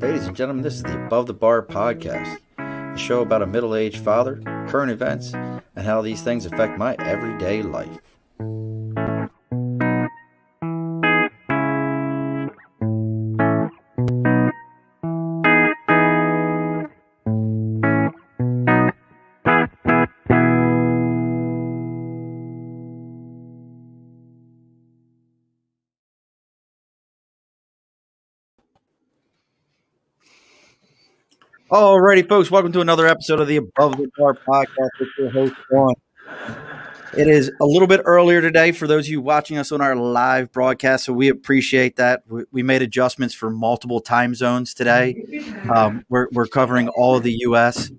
Ladies and gentlemen, this is the Above the Bar podcast, a show about a middle-aged father, current events, and how these things affect my everyday life. Alrighty, folks, welcome to another episode of the Above the Bar podcast with your host, Juan. It is a little bit earlier today for those of you watching us on our live broadcast, so we appreciate that. We made adjustments for multiple time zones today. We're covering all of the U.S.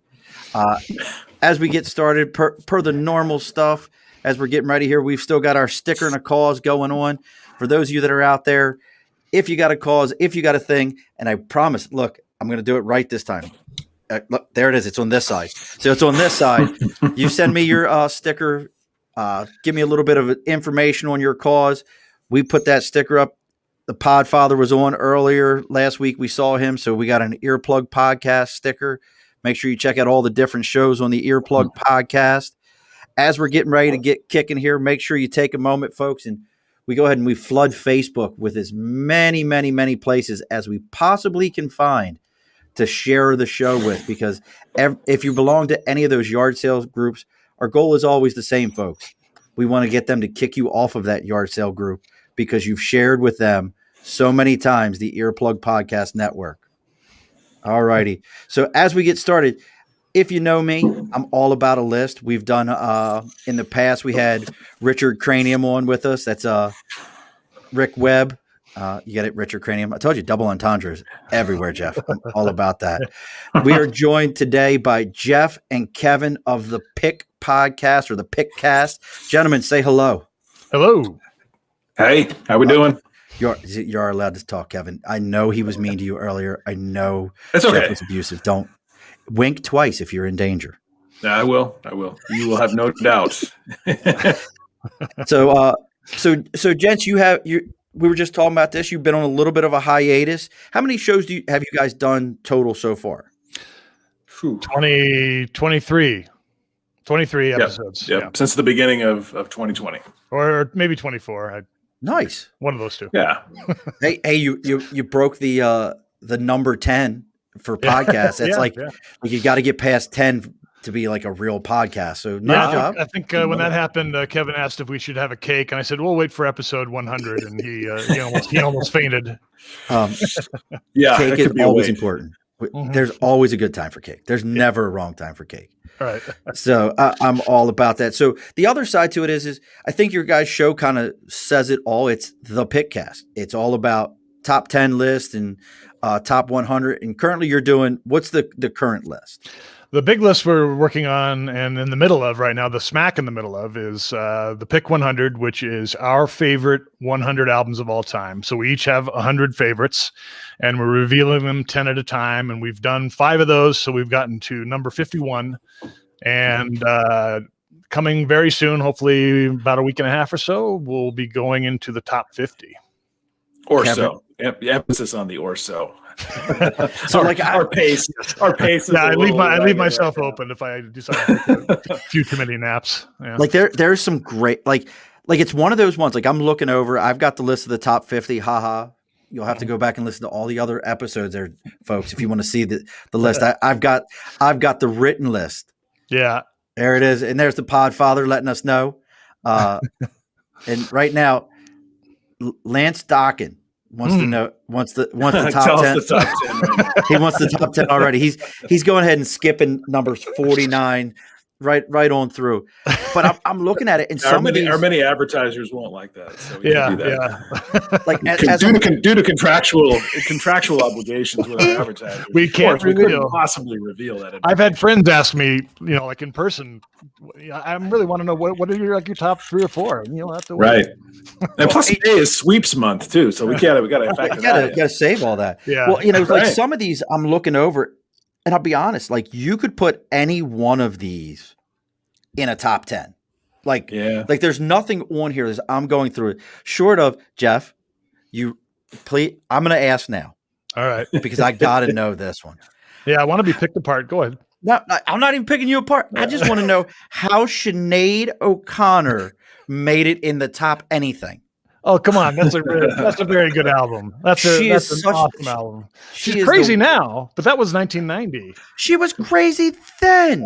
As we get started, per the normal stuff, as we're getting ready here, we've still got our sticker and a cause going on. For those of you that are out there, if you got a cause, if you got a thing, and I promise, look, I'm going to do it right this time. Look, there it is. It's on this side. So it's on this side. You send me your sticker. Give me a little bit of information on your cause. We put that sticker up. The Podfather was on earlier last week. We saw him. So we got an Earplug podcast sticker. Make sure you check out all the different shows on the Earplug podcast. As we're getting ready to get kicking here, make sure you take a moment, folks, and we go ahead and we flood Facebook with as many, many, many places as we possibly can find to share the show with, because if you belong to any of those yard sales groups, our goal is always the same, folks. We want to get them to kick you off of that yard sale group because you've shared with them so many times the Earplug Podcast Network. All righty. So as we get started, if you know me, I'm all about a list. We've done in the past, we had Richard Cranium on with us. That's Rick Webb. You get it, Richard Cranium. I told you, double entendres everywhere, Jeff. I'm all about that. We are joined today by Jeff and Kevin of the Pick Podcast or the Pick Cast. Gentlemen, say hello. Hello. Hey, how we doing? You're allowed to talk, Kevin. I know he was mean to you earlier. I know it's okay. Jeff was abusive. Don't wink twice if you're in danger. I will. You will have no doubt. So gents, we were just talking about this. You've been on a little bit of a hiatus. How many shows have you guys done total so far? 23 episodes. Yep. Yeah. Since the beginning of 2020. Or maybe 24. Nice. One of those two. Yeah. Hey, you broke the number 10 for podcasts. It's like you got to get past 10 to be like a real podcast. So nice job. I think when that happened, Kevin asked if we should have a cake, and I said, "We'll wait for episode 100." And he almost fainted. Cake is always important. Mm-hmm. There's always a good time for cake. There's never a wrong time for cake. All right. So I'm all about that. So the other side to it is I think your guys' show kind of says it all. It's the Pickcast. It's all about top 10 list and top 100. And currently you're doing, what's the current list? The big list we're working on and in the middle of right now, the smack in the middle of, is the Pick 100, which is our favorite 100 albums of all time. So we each have 100 favorites, and we're revealing them 10 at a time. And we've done 5 of those, so we've gotten to number 51. And coming very soon, hopefully about a week and a half or so, we'll be going into the top 50. Or Kevin. So. The emphasis on the or so. So like our pace. Yeah, I leave myself open if I decide to take a few too many naps. Yeah. Like there's some great like it's one of those ones. Like I'm looking over. I've got the list of the top 50. Haha. You'll have to go back and listen to all the other episodes there, folks, if you want to see the list. I've got the written list. Yeah, there it is. And there's the Podfather letting us know. And right now, Lance Dockin wants to know wants the top 10. The top 10. He wants the top 10 already. He's going ahead and skipping numbers 49 right on through. But I'm looking at it, and our many advertisers won't like that. So we can do that. Like due to contractual obligations with our advertisers, we can't possibly reveal that. I've had friends ask me, like in person, I really want to know what are your top 3 or 4, and you'll have to wait. Right. And plus, today is sweeps month too, so we gotta factor that. Gotta save all that. Yeah. Well, like some of these, I'm looking over, and I'll be honest, like you could put any one of these in a top 10. Like there's nothing on here as I'm going through it, short of Jeff. I'm going to ask now. All right. because I got to know this one. Yeah, I want to be picked apart. Go ahead. No, I'm not even picking you apart. I just want to know how Sinead O'Connor made it in the top anything. Oh, come on. That's a very good album. That's an awesome album. She's crazy now, but that was 1990. She was crazy then.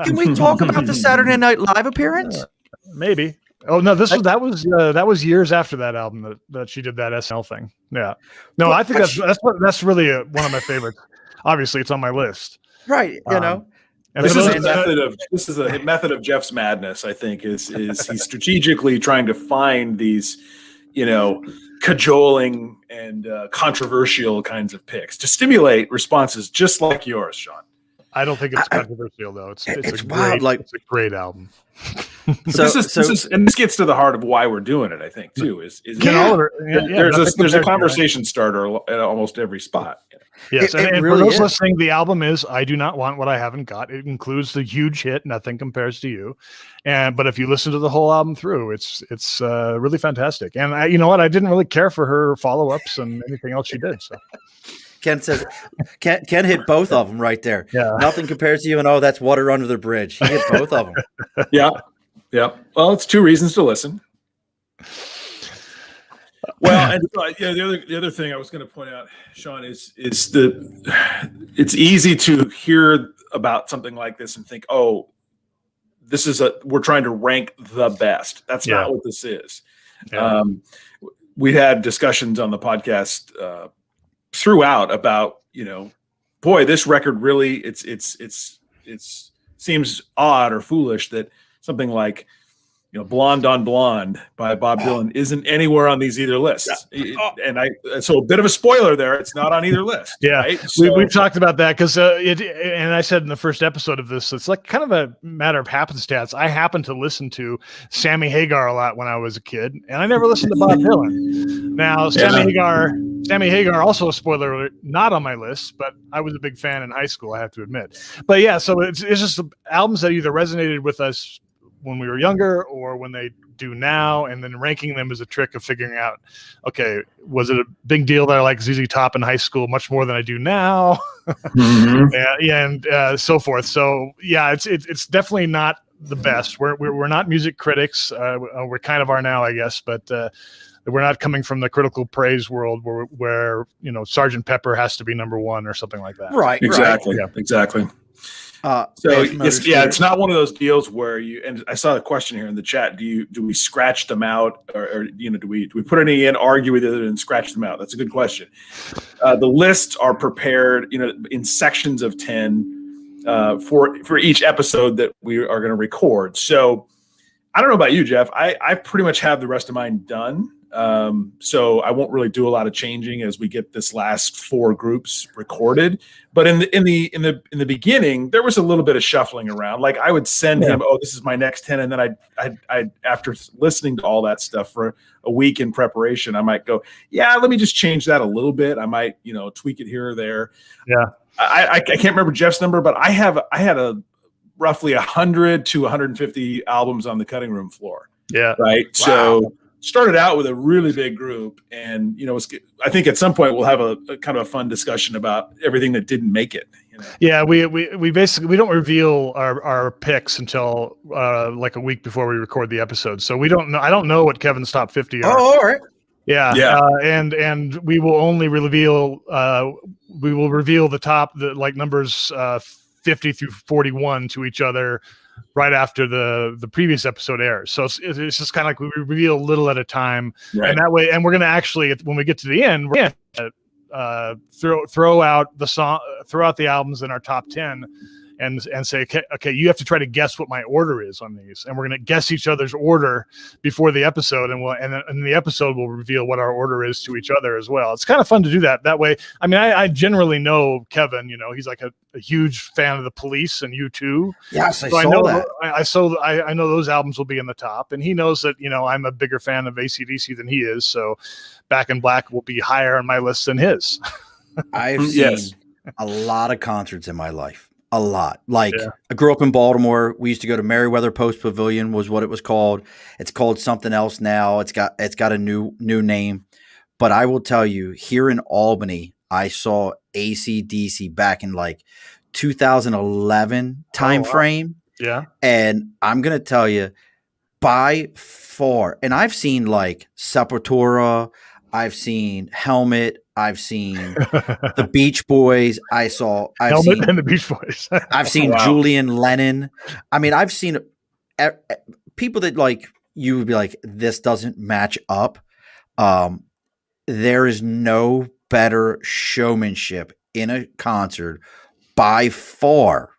Can we talk about the Saturday Night Live appearance? Maybe. Oh no, that was years after that album that she did that SNL thing. Yeah. No, I think that's really one of my favorites. Obviously, it's on my list. Right. You know. This is a method of Jeff's madness, I think, is he's strategically trying to find these, cajoling and controversial kinds of picks to stimulate responses just like yours, Sean. I don't think it's controversial though. It's wild. It's a great album. This gets to the heart of why we're doing it. I think too there's a conversation starter at almost every spot. Yes, and really for those listening, the album is "I Do Not Want What I Haven't Got." It includes the huge hit "Nothing Compares to You," but if you listen to the whole album through, it's really fantastic. And you know what? I didn't really care for her follow-ups and anything else she did. So. Ken says, Ken hit both of them right there. Yeah. Nothing compares to you, and that's water under the bridge. He hit both of them. Yeah. Well, it's 2 reasons to listen. Well, and the other thing I was going to point out, Sean, is it's easy to hear about something like this and think, oh, we're trying to rank the best. That's not what this is. Yeah. We had discussions on the podcast throughout about, boy, this record really it's seems odd or foolish that something like Blonde on Blonde by Bob Dylan isn't anywhere on these either lists. So a bit of a spoiler there. It's not on either list. Yeah. Right? So, we've talked about that because and I said in the first episode of this, it's like kind of a matter of happenstance. I happened to listen to Sammy Hagar a lot when I was a kid, and I never listened to Bob Dylan. Now, Sammy Hagar, also a spoiler alert, not on my list, but I was a big fan in high school, I have to admit. But yeah, so it's just albums that either resonated with us when we were younger or when they do now, and then ranking them is a trick of figuring out, okay, was it a big deal that I like ZZ Top in high school much more than I do now? Mm-hmm. and so forth. So yeah, it's definitely not the best. We're not music critics. We kind of are now, I guess, but we're not coming from the critical praise world where Sgt. Pepper has to be number 1 or something like that. Right. Exactly. Right. Yeah, exactly. It's not one of those deals where and I saw the question here in the chat. Do we scratch them out or do we put any in, argue with it, and scratch them out? That's a good question. The lists are prepared, in sections of 10 for each episode that we are going to record. So I don't know about you, Jeff. I pretty much have the rest of mine done. So I won't really do a lot of changing as we get this last 4 groups recorded. But in the beginning, there was a little bit of shuffling around. Like I would send him, oh, this is my next 10, and then I after listening to all that stuff for a week in preparation, I might go, yeah, let me just change that a little bit. I might tweak it here or there. Yeah, I can't remember Jeff's number, but I had a roughly 100 to 150 albums on the cutting room floor. Yeah, right. Wow. So. Started out with a really big group, and I think at some point we'll have a kind of a fun discussion about everything that didn't make it. Yeah, we basically we don't reveal our picks until like a week before we record the episode, so we don't know. I don't know what Kevin's top 50 are. Oh, all right. Yeah. And we will only reveal the top numbers 50 through 41 to each other right after the previous episode airs. So it's just kind of like we reveal a little at a time, right. And that way, and we're going to actually, when we get to the end, we're going to throw out the albums in our top 10 and say, okay, you have to try to guess what my order is on these. And we're going to guess each other's order before the episode. And then the episode will reveal what our order is to each other as well. It's kind of fun to do that. That way, I mean, I generally know Kevin, he's like a huge fan of the Police and U2. Yes, so I know that. I know those albums will be in the top. And he knows that, I'm a bigger fan of AC/DC than he is. So Back in Black will be higher on my list than his. I've seen a lot of concerts in my life. A lot. I grew up in Baltimore. We used to go to Merriweather Post Pavilion was what it was called. It's called something else now. It's got a new name. But I will tell you, here in Albany, I saw AC/DC back in like 2011 time frame. Yeah. And I'm going to tell you, by far, and I've seen like Sepultura, I've seen Helmet, I've seen the Beach Boys, I've Helmet seen and the Beach Boys. I've seen Julian Lennon. I mean, I've seen people that like you would be like, this doesn't match up. There is no better showmanship in a concert by far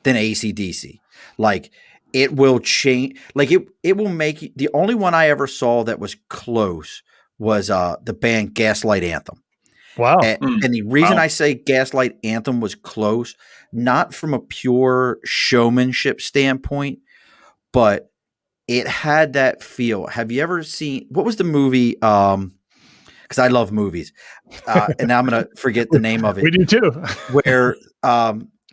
than AC/DC. Like, it will change. Like, it will make you. The only one I ever saw that was close was the band Gaslight Anthem. Wow. And the reason I say Gaslight Anthem was close, not from a pure showmanship standpoint, but it had that feel. Have you ever seen, what was the movie? Because I love movies. And now I'm going to forget the name of it. We do too. Where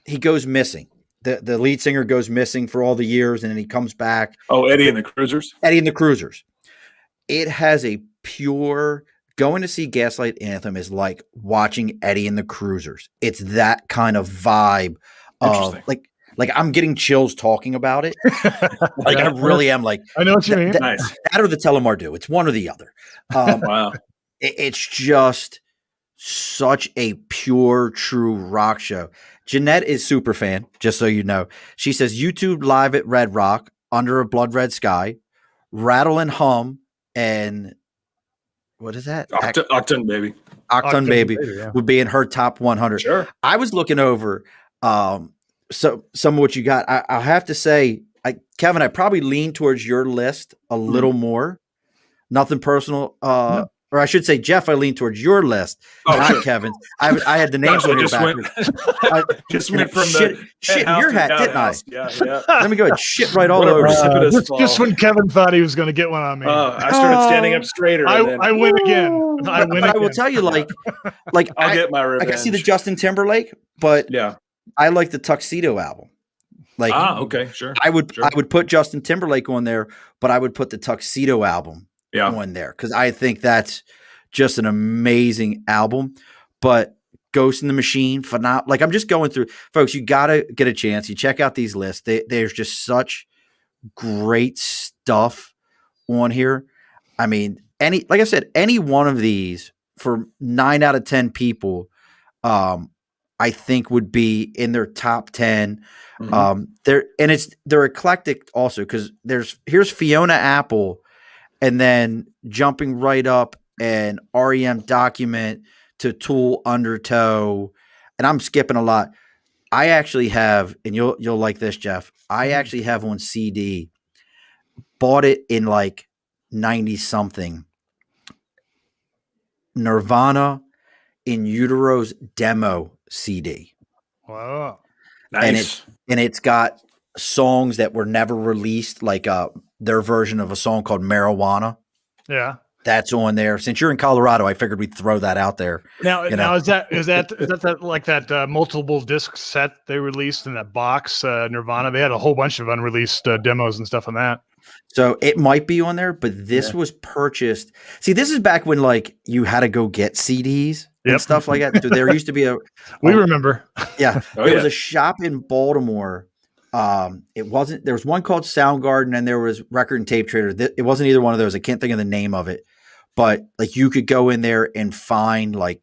he goes missing. The lead singer goes missing for all the years, and then he comes back. Oh, Eddie and the Cruisers? Eddie and the Cruisers. It has a pure, going to see Gaslight Anthem is like watching Eddie and the Cruisers. It's that kind of vibe of like I'm getting chills talking about it. Like, I really am. Like, I know what you mean. Nice. That or the Telemardu. It's one or the other. Wow. It's just such a pure, true rock show. Jeanette is super fan, just so you know. She says YouTube live at Red Rock, Under a Blood Red Sky, Rattle and Hum, and what is that? Octane Baby. Octane Baby yeah. would be in her top 100. Sure. I was looking over some of what you got. I have to say, Kevin, I probably lean towards your list a little more. Nothing personal. Or I should say, Jeff, I lean towards your list, not Kevin's. I had the names on here backwards. Just went from shit in your hat, didn't I? Yeah. Let me go ahead, shit right all over. Just when Kevin thought he was going to get one on me. I started standing up straighter. I win again. I will tell you, like I'll get my revenge. I can see the Justin Timberlake, but I like the Tuxedo album. Like, okay, sure. I would put Justin Timberlake on there, but I would put the Tuxedo album on there because I think that's just an amazing album. But Ghost in the Machine, like, I'm just going through, folks. You gotta get a chance. You check out these lists. There's just such great stuff on here. I mean, like I said, any one of these for 9 out of 10 people, I think would be in their top 10. They're eclectic also because here's Fiona Apple, and then jumping right up and REM Document to Tool Undertow, and I'm skipping a lot. I actually have, and you'll like this, Jeff. I actually have on CD. Bought it in like 90 something. Nirvana in Utero's demo CD. Wow. Nice. And it's got songs that were never released, like their version of a song called Marijuana. Yeah. That's on there. Since you're in Colorado, I figured we'd throw that out there. Now is that like that multiple disc set they released in that box, Nirvana? They had a whole bunch of unreleased demos and stuff on that. So it might be on there, but this was purchased. See, this is back when like you had to go get CDs and stuff like that. So there used to be we remember. Yeah. There was a shop in Baltimore. There was one called Soundgarden and there was Record and Tape Trader. It wasn't either one of those. I can't think of the name of it, but like you could go in there and find like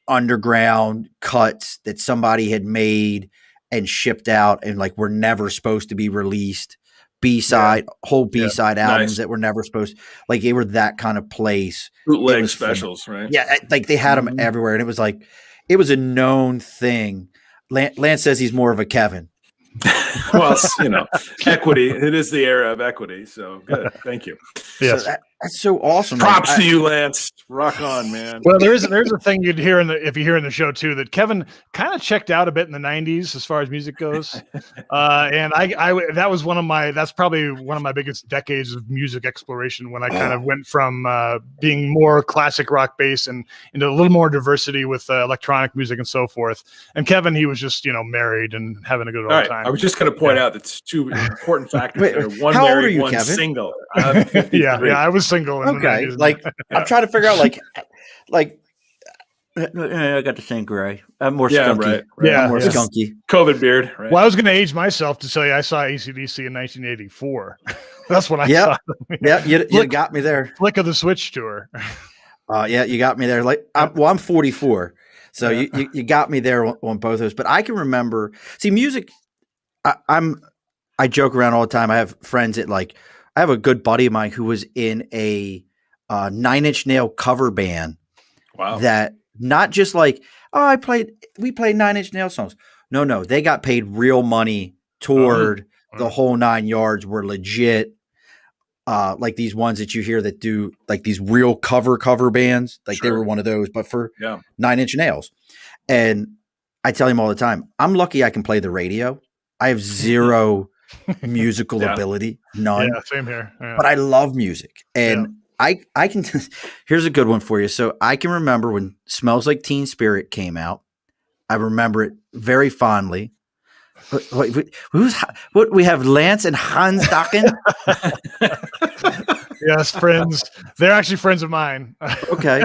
underground cuts that somebody had made and shipped out and like were never supposed to be released. Whole B-side albums that were never supposed, like they were that kind of place. Bootleg specials, right? Yeah, like they had them everywhere, and it was like it was a known thing. Lance says he's more of a Kevin. Well, equity. It is the era of equity. So good. Thank you. Yes. So that's so awesome. Props to you, Lance. Rock on, man. Well, there's a thing you'd hear if you hear in the show too, that Kevin kind of checked out a bit in the 90s as far as music goes. And that's probably one of my biggest decades of music exploration, when I kind of went from being more classic rock based and into a little more diversity with electronic music and so forth. And Kevin, he was just, married and having a good old time. I was just going to point out that's two important factors there. One how married, old are you, one Kevin? single. Yeah, I was single. Okay, like I'm trying to figure out like I got the same gray. I'm more Yeah, skunky. right. Yeah, I'm more yeah. skunky. COVID beard. Right. Well, I was going to age myself to tell you I saw AC/DC in 1984. That's when I Yep. saw them. Yeah, you got me there. Flick of the Switch tour. Yeah, you got me there. Like, I'm 44, so you got me there on both of those. But I can remember. See, music. I joke around all the time. I have friends that I have a good buddy of mine who was in a 9 Inch Nail cover band. Wow. That not just we played 9 Inch Nail songs. No, they got paid real money, toured the whole 9 yards, were legit. Like these ones that you hear that do like these real cover bands, like they were one of those, but for 9 Inch Nails. And I tell him all the time, I'm lucky I can play the radio. I have zero musical ability, none. Yeah, same here. Yeah. But I love music, and I can. Here's a good one for you. So I can remember when "Smells Like Teen Spirit" came out. I remember it very fondly. What we have Lance and Hans Docken. Yes, friends. They're actually friends of mine. Okay.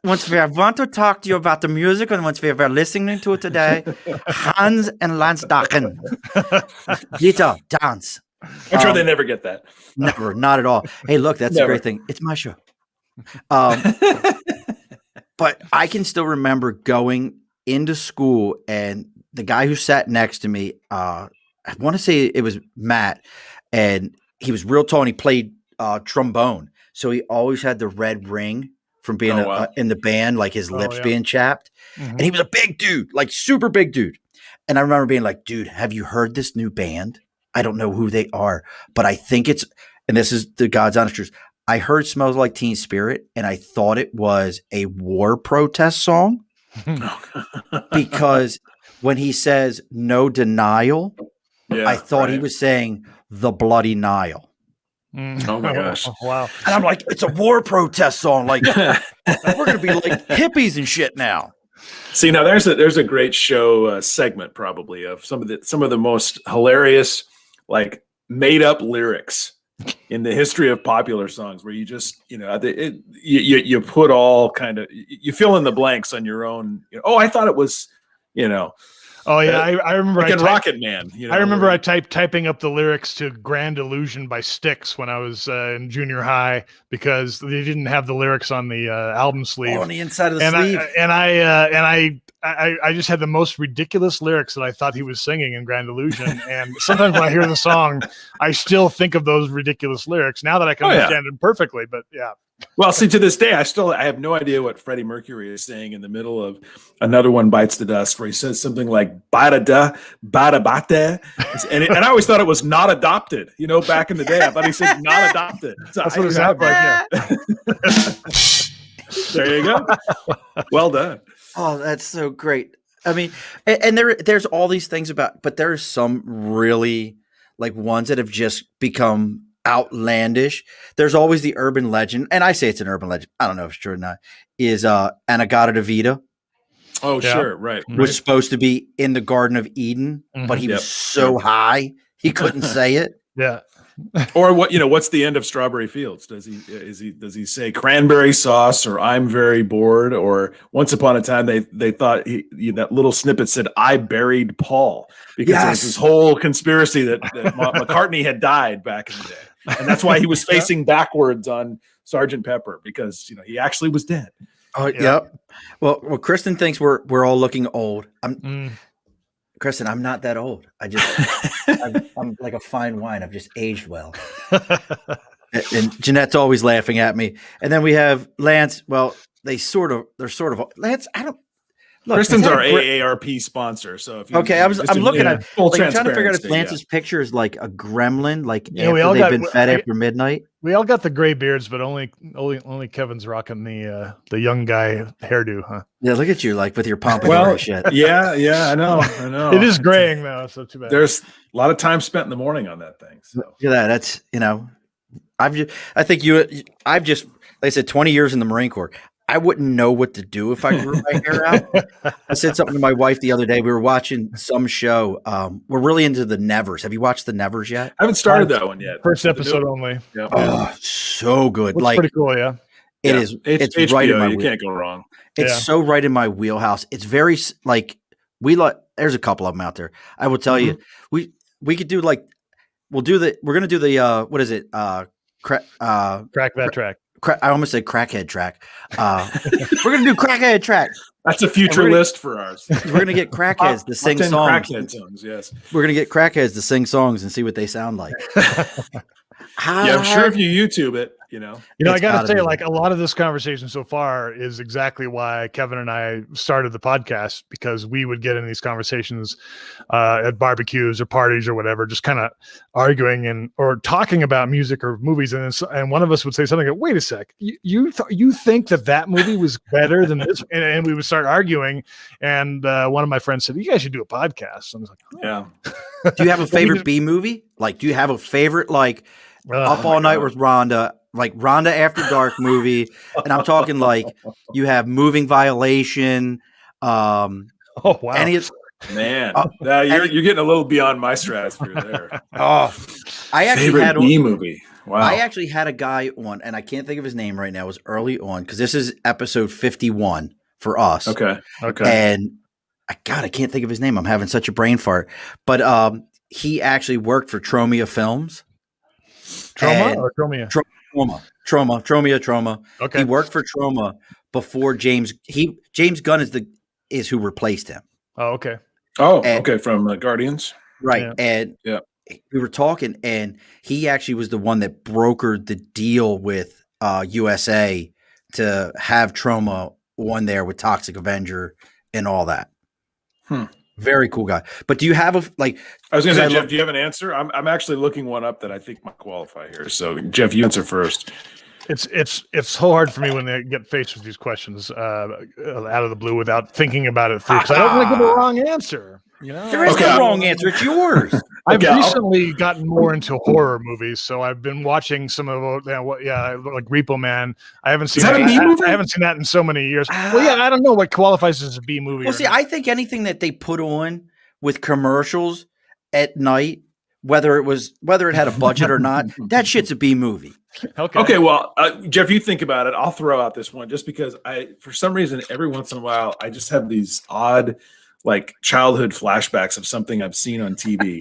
Once we want to talk to you about the music, and once we are listening to it today, Hans and Lance Docken. Guitar, dance. I'm sure they never get that. Never, not at all. Hey, look, that's a great thing. It's my show. But I can still remember going into school, and the guy who sat next to me, I want to say it was Matt, and he was real tall, and he played trombone. So he always had the red ring from being in the band, like his lips being chapped. Mm-hmm. And he was a big dude, like super big dude. And I remember being like, dude, have you heard this new band? I don't know who they are, but I think it's, and this is the God's honest truth, I heard "Smells Like Teen Spirit" and I thought it was a war protest song because when he says "no denial," I thought he was saying "the bloody Nile." Oh my gosh! Wow! And I'm like, it's a war protest song. Like we're gonna be like hippies and shit now. See, now there's a great show segment probably of some of the most hilarious like made up lyrics in the history of popular songs, where you just you put all kind of you fill in the blanks on your own. Oh, I thought it was Oh yeah, I remember like Rocket Man. I remember I typing up the lyrics to "Grand Illusion" by Styx when I was in junior high because they didn't have the lyrics on the album sleeve. On the inside of the sleeve. I just had the most ridiculous lyrics that I thought he was singing in "Grand Illusion." And sometimes when I hear the song, I still think of those ridiculous lyrics now that I can understand them perfectly. But yeah. Well, see, to this day, I have no idea what Freddie Mercury is saying in the middle of Another One Bites the Dust, where he says something like "bada da, bada bata," and I always thought it was "not adopted." Back in the day, I thought he said "not adopted." So that's what it sounded like. Yeah. There you go. Well done. Oh, that's so great. I mean, and there's all these things but there's some really like ones that have just become outlandish. There's always the urban legend, and I say it's an urban legend. I don't know if it's true or not. Is Anagata Vita? Oh, sure, right. Was supposed to be in the Garden of Eden, but he was so high he couldn't say it. Yeah. Or what's the end of Strawberry Fields? Does he say cranberry sauce or I'm very bored, or once upon a time they thought that little snippet said I buried Paul because there was this whole conspiracy that McCartney had died back in the day. And that's why he was facing backwards on Sgt. Pepper, because he actually was dead. Oh, yep. Well, Kristen thinks we're all looking old. Kristen, I'm not that old. I'm like a fine wine. I've just aged well. And Jeanette's always laughing at me. And then we have Lance. Well, they're sort of Lance. I don't. Look, Kristen's our AARP sponsor. So if I'm looking at trying to figure out if Lance's picture is like a gremlin, like after they've been fed after midnight. We all got the gray beards, but only Kevin's rocking the young guy hairdo, huh? Yeah, look at you, like with your pompadour shit. Yeah, I know. It is graying though, so too bad. There's a lot of time spent in the morning on that thing. So. Look at that. That's I've just like I said, 20 years in the Marine Corps. I wouldn't know what to do if I grew my hair out. I said something to my wife the other day. We were watching some show. We're really into the Nevers. Have you watched the Nevers yet? I haven't started that one yet. First episode only. Yeah. Oh, so good. Looks pretty cool, yeah. It is. It's HBO, right in my you wheel. can't go wrong. It's so right in my wheelhouse. It's very like there's a couple of them out there. I will tell you, we could do like we're gonna do the what is it? Crack that track. I almost said crackhead track. We're gonna do crackhead track. That's a future list for ours. We're gonna get crackheads to sing songs. Crackhead songs, yes. We're gonna get crackheads to sing songs and see what they sound like. I'm sure if you YouTube it, I gotta say, like, a lot of this conversation so far is exactly why Kevin and I started the podcast, because we would get in these conversations at barbecues or parties or whatever, just kind of arguing or talking about music or movies, and one of us would say something like, "Wait a sec, you think that movie was better than this?" and we would start arguing, and one of my friends said, "You guys should do a podcast." And I was like, "Oh. Yeah." Do you have a favorite B movie? Like, do you have a favorite Up All Night with Rhonda, like Rhonda After Dark movie? And I'm talking like you have Moving Violation. Oh wow, man, you're getting a little beyond my stratosphere there. I actually favorite had B movie. Wow, I actually had a guy on, and I can't think of his name right now. It was early on because this is episode 51 for us. Okay, and I can't think of his name. I'm having such a brain fart, but he actually worked for Tromea Films. Trauma or Tromea? Tromea. Okay. He worked for Troma before James Gunn is who replaced him. Oh, okay. Okay. From Guardians. Right. Yeah. And we were talking, and he actually was the one that brokered the deal with USA to have Troma on there with Toxic Avenger and all that. Very cool guy. But do you have I was going to say, Jeff, do you have an answer? I'm actually looking one up that I think might qualify here. So, Jeff, you answer first. It's so hard for me when they get faced with these questions out of the blue without thinking about it through, because I don't want to give a wrong answer. There is no wrong answer. It's yours. I've recently gotten more into horror movies, so I've been watching some of like Repo Man. I haven't seen that. I haven't seen that in so many years. I don't know what qualifies as a B movie. Well, see, I think anything that they put on with commercials at night, whether it had a budget or not, that shit's a B movie. Okay. Well, Jeff, you think about it. I'll throw out this one just because for some reason, every once in a while, I just have these odd, like, childhood flashbacks of something I've seen on TV.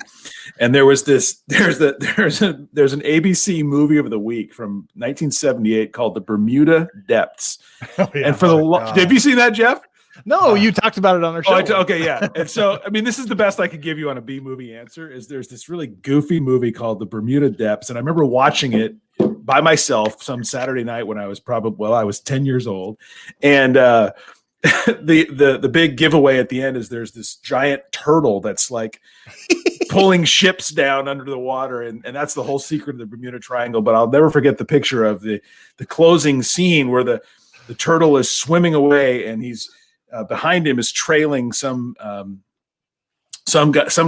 And there's an ABC movie of the week from 1978 called The Bermuda Depths. And have you seen that, Jeff? No, you talked about it on our show. Okay, yeah. And so, I mean, this is the best I could give you on a B movie answer. Is there's this really goofy movie called The Bermuda Depths, and I remember watching it by myself some Saturday night when I was I was 10 years old, and the big giveaway at the end is there's this giant turtle that's like pulling ships down under the water, and that's the whole secret of the Bermuda Triangle. But I'll never forget the picture of the closing scene where the turtle is swimming away, and he's behind him is trailing some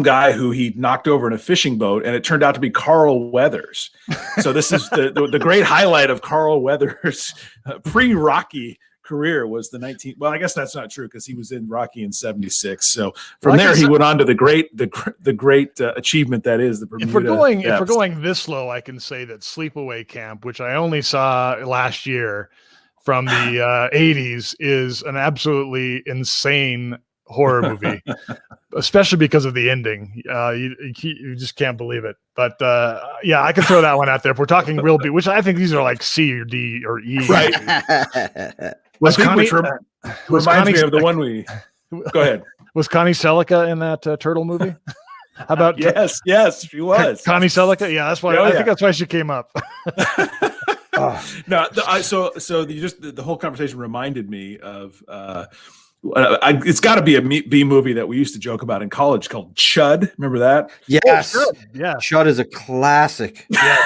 guy who he knocked over in a fishing boat, and it turned out to be Carl Weathers. So this is the great highlight of Carl Weathers' pre-Rocky career was the 19. Well, I guess that's not true because he was in Rocky in '76. So from there he went on to the great achievement that is the Bermuda. If we're going this low, I can say that Sleepaway Camp, which I only saw last year from the 80s, is an absolutely insane horror movie, especially because of the ending. You just can't believe it. But I can throw that one out there. If we're talking real B, which I think these are like C or D or E. Right. Reminds me of the one we. Go ahead. Was Connie Selica in that turtle movie? How about yes, she was. Connie Selica? Yeah, that's why. I think that's why she came up. No, the whole conversation reminded me of. It's got to be a B movie that we used to joke about in college called Chud. Remember that? Yes. Yeah. Chud is a classic. Yeah.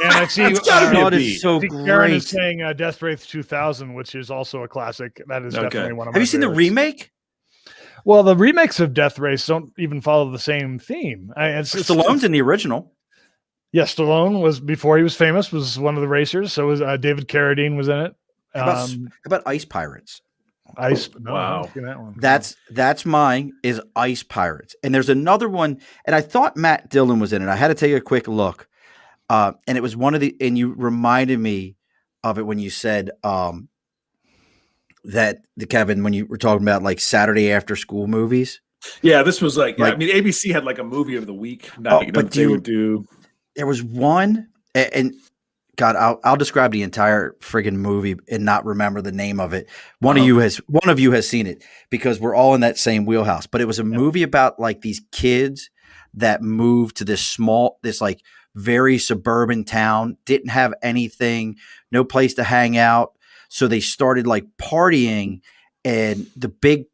And I see Chud is so Karen great. is saying Death Race 2000, which is also a classic. That is definitely one of my Have you seen the remake? Well, the remakes of Death Race don't even follow the same theme. Stallone's in the original. Yeah, Stallone was, before he was famous, was one of the racers. So was David Carradine was in it. How about Ice Pirates? Wow, that one. That's mine is Ice Pirates, and there's another one, and I thought Matt Dillon was in it. I had to take a quick look, and it was one of the. And you reminded me of it when you said that the Kevin, when you were talking about like Saturday after school movies. Yeah, this was like I mean, ABC had like a movie of the week night that they would do. There was one, and God, I'll describe the entire friggin' movie and not remember the name of it. One of you has seen it because we're all in that same wheelhouse. But it was a movie about like these kids that moved to this like very suburban town, didn't have anything, no place to hang out. So they started like partying, and the big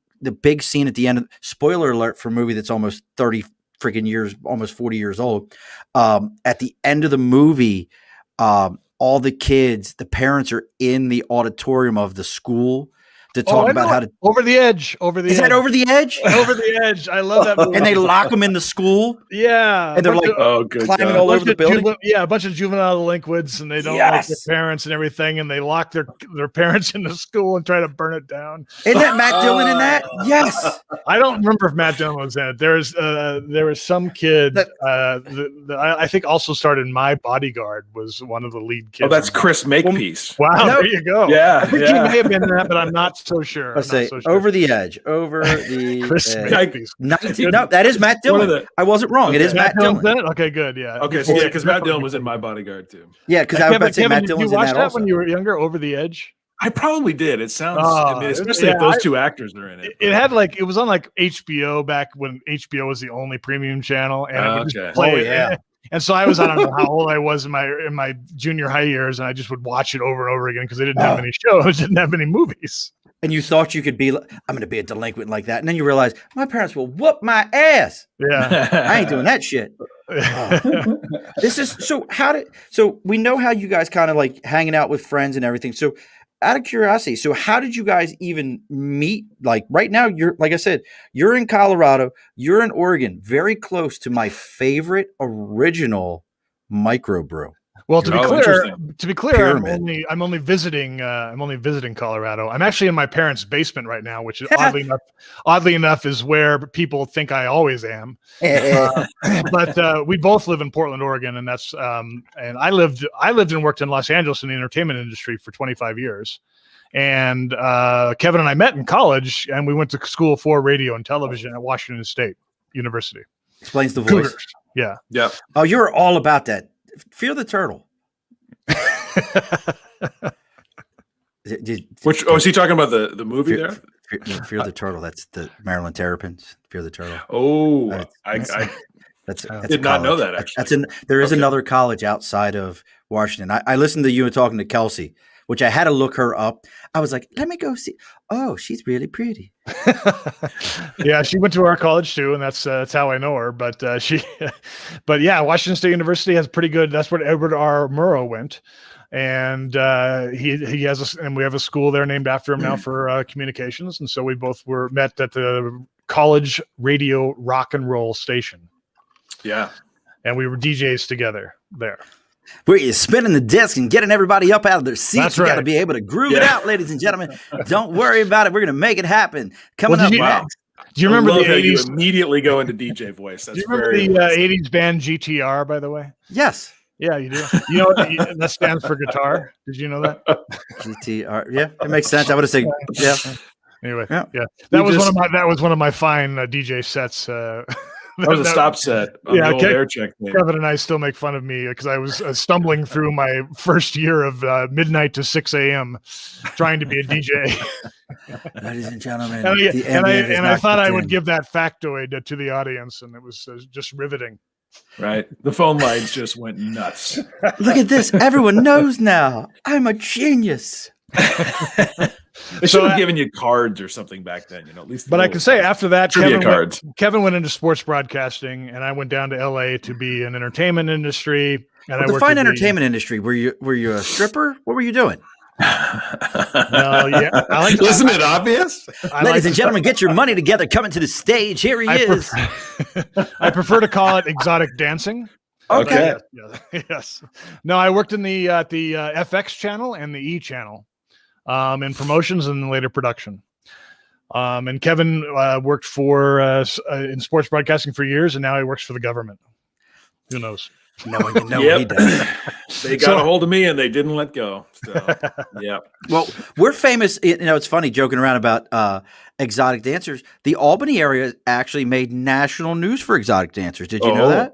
scene at the end, spoiler alert for a movie that's almost 30 freaking years, almost 40 years old. At the end of the movie, all the kids, the parents are in the auditorium of the school to talk about how to over the edge. Is that Over the Edge? Over the Edge. I love that movie. And they lock them in the school. Yeah. And they're like climbing all over the building. A bunch of juvenile delinquents, and they don't like their parents and everything, and they lock their parents in the school and try to burn it down. Isn't that Matt Dillon in that? Yes. I don't remember if Matt Dillon was in it. There was some kid that I think also started in My Bodyguard, was one of the lead kids. Oh, that's Chris Makepeace. Wow, there you go. Yeah. I think he may have been in that, but I'm not so sure. Let's say Over the Edge. Over the Chris Makepeace. No, that is Matt Dillon. I wasn't wrong. Okay. It is Matt Dillon. Okay, good. Yeah. Okay, so because Matt Dillon was in My Bodyguard too. Yeah, because I was about to say Matt Dillon's in that also. When you were younger, Over the Edge? I probably did. It sounds, especially if those two actors are in it. It was on like HBO back when HBO was the only premium channel, and it would just play. And so I don't know how old I was in my junior high years, and I just would watch it over and over again because they didn't have any shows, didn't have any movies. And you thought you could be, I'm going to be a delinquent like that. And then you realize my parents will whoop my ass. Yeah. I ain't doing that shit. So we know how you guys kind of like hanging out with friends and everything. So out of curiosity, so how did you guys even meet? Like right now, like I said, you're in Colorado, you're in Oregon, very close to my favorite original microbrew. Well, to be clear, I'm only visiting Colorado. I'm actually in my parents' basement right now, which is oddly enough is where people think I always am. But we both live in Portland, Oregon, and that's and I lived and worked in Los Angeles in the entertainment industry for 25 years. And Kevin and I met in college, and we went to school for radio and television at Washington State University. Explains the voice. Cougars. Yeah. Yeah. Oh, you're all about that. Fear the Turtle. Is he talking about the movie there? Fear the Turtle. That's the Maryland Terrapins. Fear the Turtle. Oh, I did not know that, actually. There is another college outside of Washington. I listened to you talking to Kelsey, which I had to look her up. I was like, let me go see. Oh, she's really pretty. Yeah, she went to our college too, and that's how I know her. But yeah, Washington State University has pretty good. That's where Edward R. Murrow went, and he has and we have a school there named after him now for communications. And so we both met at the college radio rock and roll station. Yeah, and we were DJs together there. Where you're spinning the disc and getting everybody up out of their seats. That's You right. got to be able to groove it out, ladies and gentlemen. Don't worry about it. We're going to make it happen. Coming up next. Do you remember the 80s? You immediately go into DJ voice. That's do you remember the 80s band GTR, by the way? Yes. Yeah, you do. You know what that stands for guitar? Did you know that? GTR. Yeah, it makes sense. I would have said, yeah. Anyway, yeah. That was one of my fine DJ sets. That was a stop set on the old air check thing. Kevin and I still make fun of me because I was stumbling through my first year of midnight to 6 a.m. trying to be a DJ. Ladies and gentlemen, I thought I would give that factoid to the audience, and it was just riveting. Right. The phone lines just went nuts. Look at this. Everyone knows now. I'm a genius. They should have given you cards or something back then, at least. But I can say after that, Kevin went into sports broadcasting, and I went down to LA to be in entertainment industry. And the fine entertainment industry. Were you a stripper? What were you doing? Isn't it obvious? Ladies and gentlemen, get your money together. Coming to the stage. Here he is. I prefer to call it exotic dancing. Okay. Yes. No, I worked in the FX channel and the E channel, in promotions and later production. And Kevin worked in sports broadcasting for years, and now he works for the government. Who knows? knowing you know Yep. he does. They got a hold of me and they didn't let go. So, yeah. Well, we're famous. You know, it's funny joking around about exotic dancers. The Albany area actually made national news for exotic dancers. Did you know that?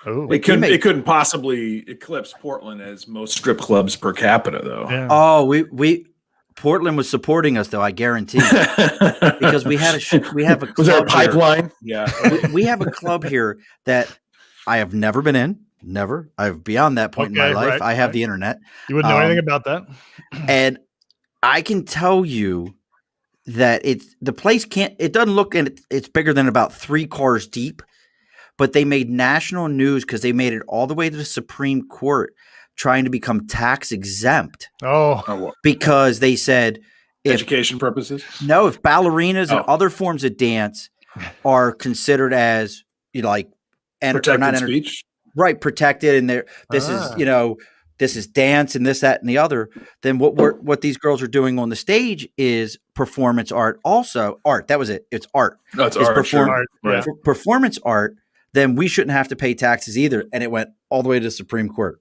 Oh, It couldn't possibly eclipse Portland as most strip clubs per capita, though. yeah. Oh, we Portland was supporting us, though. I guarantee, because we have a club. Was there a here. pipeline? Yeah. We have a club here that I have never been in. Never. I've beyond that point in my life. I have the internet. You wouldn't know anything about that. And I can tell you that the place can't. It doesn't look, and it's bigger than about 3 cars deep. But they made national news because they made it all the way to the Supreme Court, trying to become tax exempt. Because they said education purposes. No, if ballerinas and other forms of dance are considered as protected speech, right? Protected, and this is dance and this, that, and the other. Then what these girls are doing on the stage is performance art. Also, art. That was it. It's art. No, it's art. Art. Right. Performance art. Then we shouldn't have to pay taxes either. And it went all the way to the Supreme Court.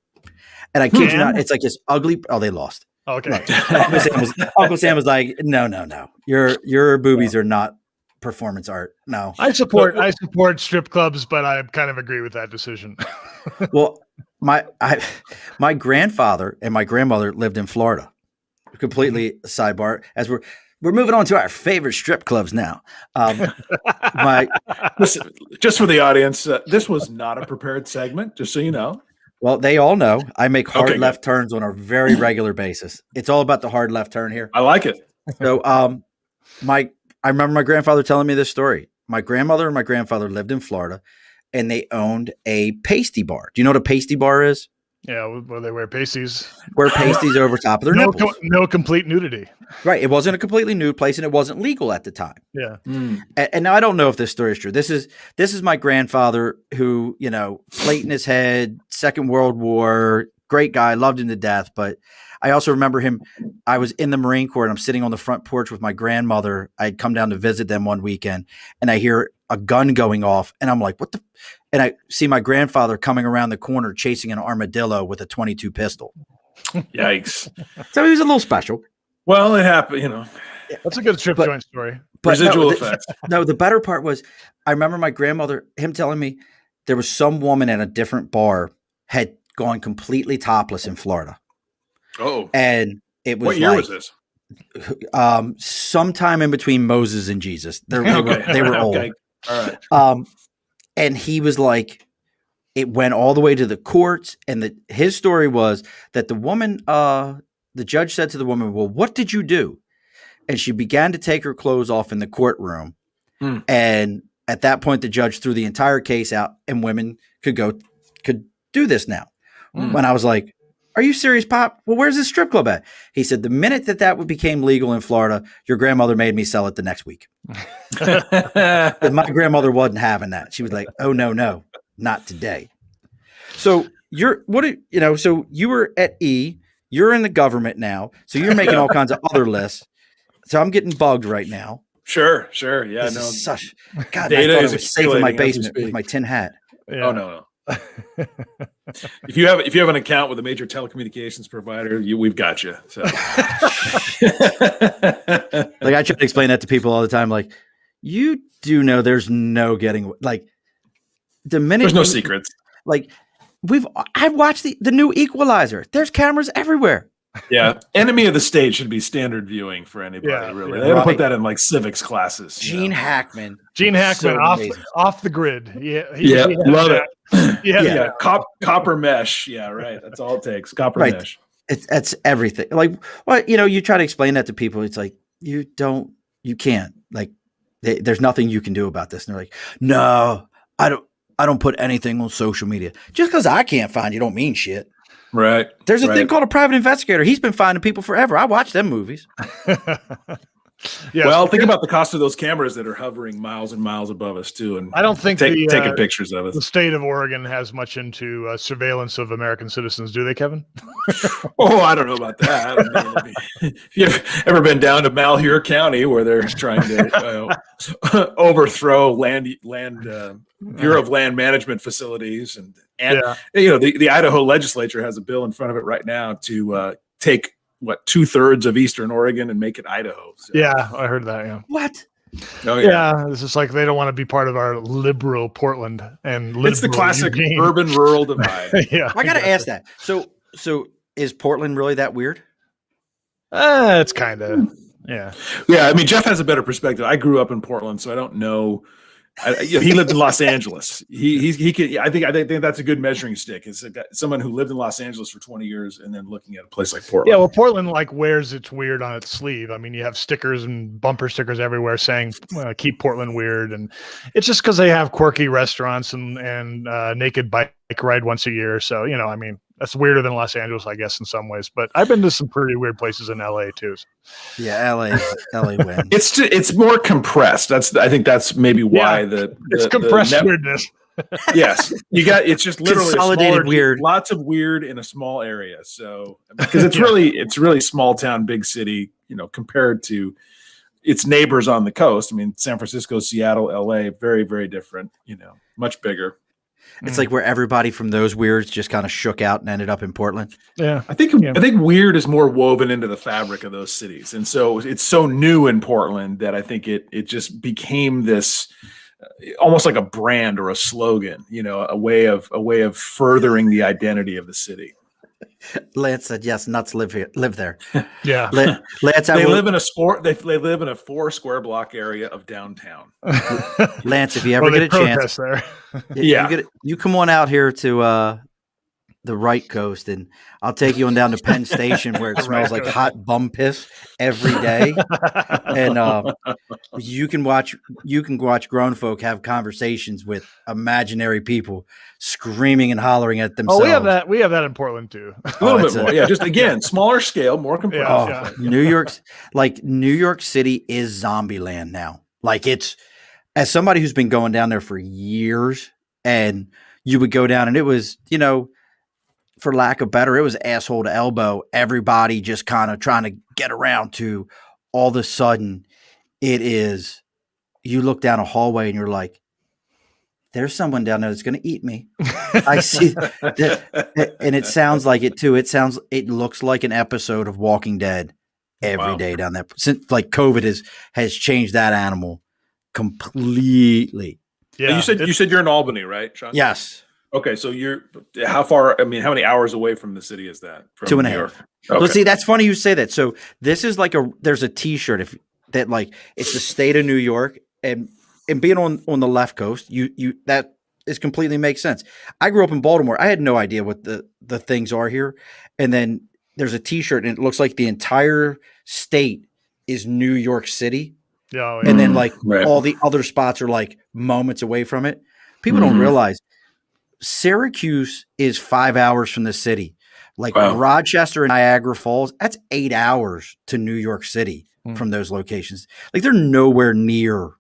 And I kid you not, it's like this ugly. Oh, they lost. Okay. Right. Uncle Sam was like, no. Your boobies are not performance art. No. I support strip clubs, but I kind of agree with that decision. Well, my grandfather and my grandmother lived in Florida. Completely sidebar. As we're moving on to our favorite strip clubs now. Listen, just for the audience, this was not a prepared segment, just so you know. Well, they all know I make hard left turns on a very regular basis. It's all about the hard left turn here. I like it. So I remember my grandfather telling me this story. My grandmother and my grandfather lived in Florida, and they owned a pasty bar. Do you know what a pasty bar is? Yeah, well, they wear pasties. Wear pasties over top of their nipples. No complete nudity. Right. It wasn't a completely nude place, and it wasn't legal at the time. Yeah. And now I don't know if this story is true. This is my grandfather who, plate in his head, Second World War, great guy, loved him to death. But I also remember him. I was in the Marine Corps, and I'm sitting on the front porch with my grandmother. I'd come down to visit them one weekend, and I hear a gun going off, and I'm like, what the? And I see my grandfather coming around the corner chasing an armadillo with a .22 pistol. Yikes. So he was a little special. Well, it happened, That's a good strip joint story. Residual effects. No, the better part was I remember my grandmother, him telling me there was some woman at a different bar had gone completely topless in Florida. Oh. And it was what year was this? Sometime in between Moses and Jesus. They were old. Okay. All right. And he was like, it went all the way to the courts. And his story was that the woman, the judge said to the woman, well, what did you do? And she began to take her clothes off in the courtroom. And at that point, the judge threw the entire case out, and women could do this now. When I was like, are you serious, Pop? Well, where's this strip club at? He said, the minute that became legal in Florida, your grandmother made me sell it the next week. My grandmother wasn't having that. She was like, oh, no, not today. So so you were at E, you're in the government now. So you're making all kinds of other lists. So I'm getting bugged right now. Sure. Yeah, God, I thought Data I is was safe in my accumulating as we basement speak. with my tin hat. Yeah. Oh, no. If you have an account with a major telecommunications provider, we've got you. So. Like I try to explain that to people all the time. Like, you do know there's no getting like the minute There's no secrets. Like I've watched the new Equalizer. There's cameras everywhere. Yeah, Enemy of the State should be standard viewing for anybody. Really, they would put that in like civics classes. Gene Hackman, so off the grid. Yeah, love it. Yeah. Copper mesh. Yeah, right. That's all it takes. Copper mesh. That's everything. Like, well, you try to explain that to people. It's like you can't. Like, there's nothing you can do about this. And they're like, no, I don't put anything on social media. Just because I can't find you don't mean shit. Right. There's a thing called a private investigator. He's been finding people forever. I watch them movies. Yeah. Well, think about the cost of those cameras that are hovering miles and miles above us too, and I don't think taking pictures of us. The state of Oregon has much into surveillance of American citizens, do they, Kevin? Oh, I don't know about that. I mean, you've ever been down to Malheur County where they're trying to overthrow Bureau of Land Management facilities, and the Idaho legislature has a bill in front of it right now to take 2/3 of Eastern Oregon and make it Idaho. So. Yeah, I heard that. Yeah. What? Oh yeah. It's just like they don't want to be part of our liberal Portland and it's the classic urban rural divide. Yeah, I gotta ask that. So is Portland really that weird? It's kind of yeah. I mean, Jeff has a better perspective. I grew up in Portland, so I don't know. He lived in Los Angeles. He could. I think that's a good measuring stick. Is someone who lived in Los Angeles for 20 years and then looking at a place like Portland. Yeah, well, Portland wears its weird on its sleeve. I mean, you have stickers and bumper stickers everywhere saying "Keep Portland Weird," and it's just because they have quirky restaurants and naked bike ride once a year. So I mean, that's weirder than Los Angeles, I guess, in some ways. But I've been to some pretty weird places in LA too. So. Yeah, LA wins. It's more compressed. I think that's maybe why it's compressed weirdness. Yes, it's just literally consolidated weird. Lots of weird in a small area. So because it's really small town, big city. Compared to its neighbors on the coast. I mean, San Francisco, Seattle, LA, very very different. Much bigger. It's like where everybody from those weirds just kind of shook out and ended up in Portland. Yeah. I think weird is more woven into the fabric of those cities. And so it's so new in Portland that I think it just became this almost like a brand or a slogan, a way of furthering the identity of the city. Lance said, "Yes, nuts live there." Yeah, Lance, they live in a 4 square block area of downtown. Lance, if you ever get a chance, there. you come on out here to the right coast, and I'll take you on down to Penn Station where it smells like hot bum piss every day, and you can watch grown folk have conversations with imaginary people screaming and hollering at themselves. Oh, we have that in Portland too. A little bit more, yeah. Just again, smaller scale, more compressed. New York City is zombie land now. Like it's, as somebody who's been going down there for years, and you would go down, and it was for lack of better, it was asshole to elbow. Everybody just kind of trying to get around to all of a sudden it is, you look down a hallway and you're like, there's someone down there that's going to eat me. I see that. And it sounds like it too. It looks like an episode of Walking Dead every day down there. Since COVID has changed that animal completely. Yeah. You said you're in Albany, right, Sean? Yes. Okay, so you're how far? I mean, how many hours away from the city is that? From 2.5. Okay. Well, see, that's funny you say that. So this is like there's a T-shirt it's the state of New York, and being on the left coast, you that is completely makes sense. I grew up in Baltimore. I had no idea what the things are here, and then there's a T-shirt, and it looks like the entire state is New York City. Yeah, and then all the other spots are like moments away from it. People don't realize. Syracuse is 5 hours from the city. Rochester and Niagara Falls, that's 8 hours to New York City from those locations. Like they're nowhere near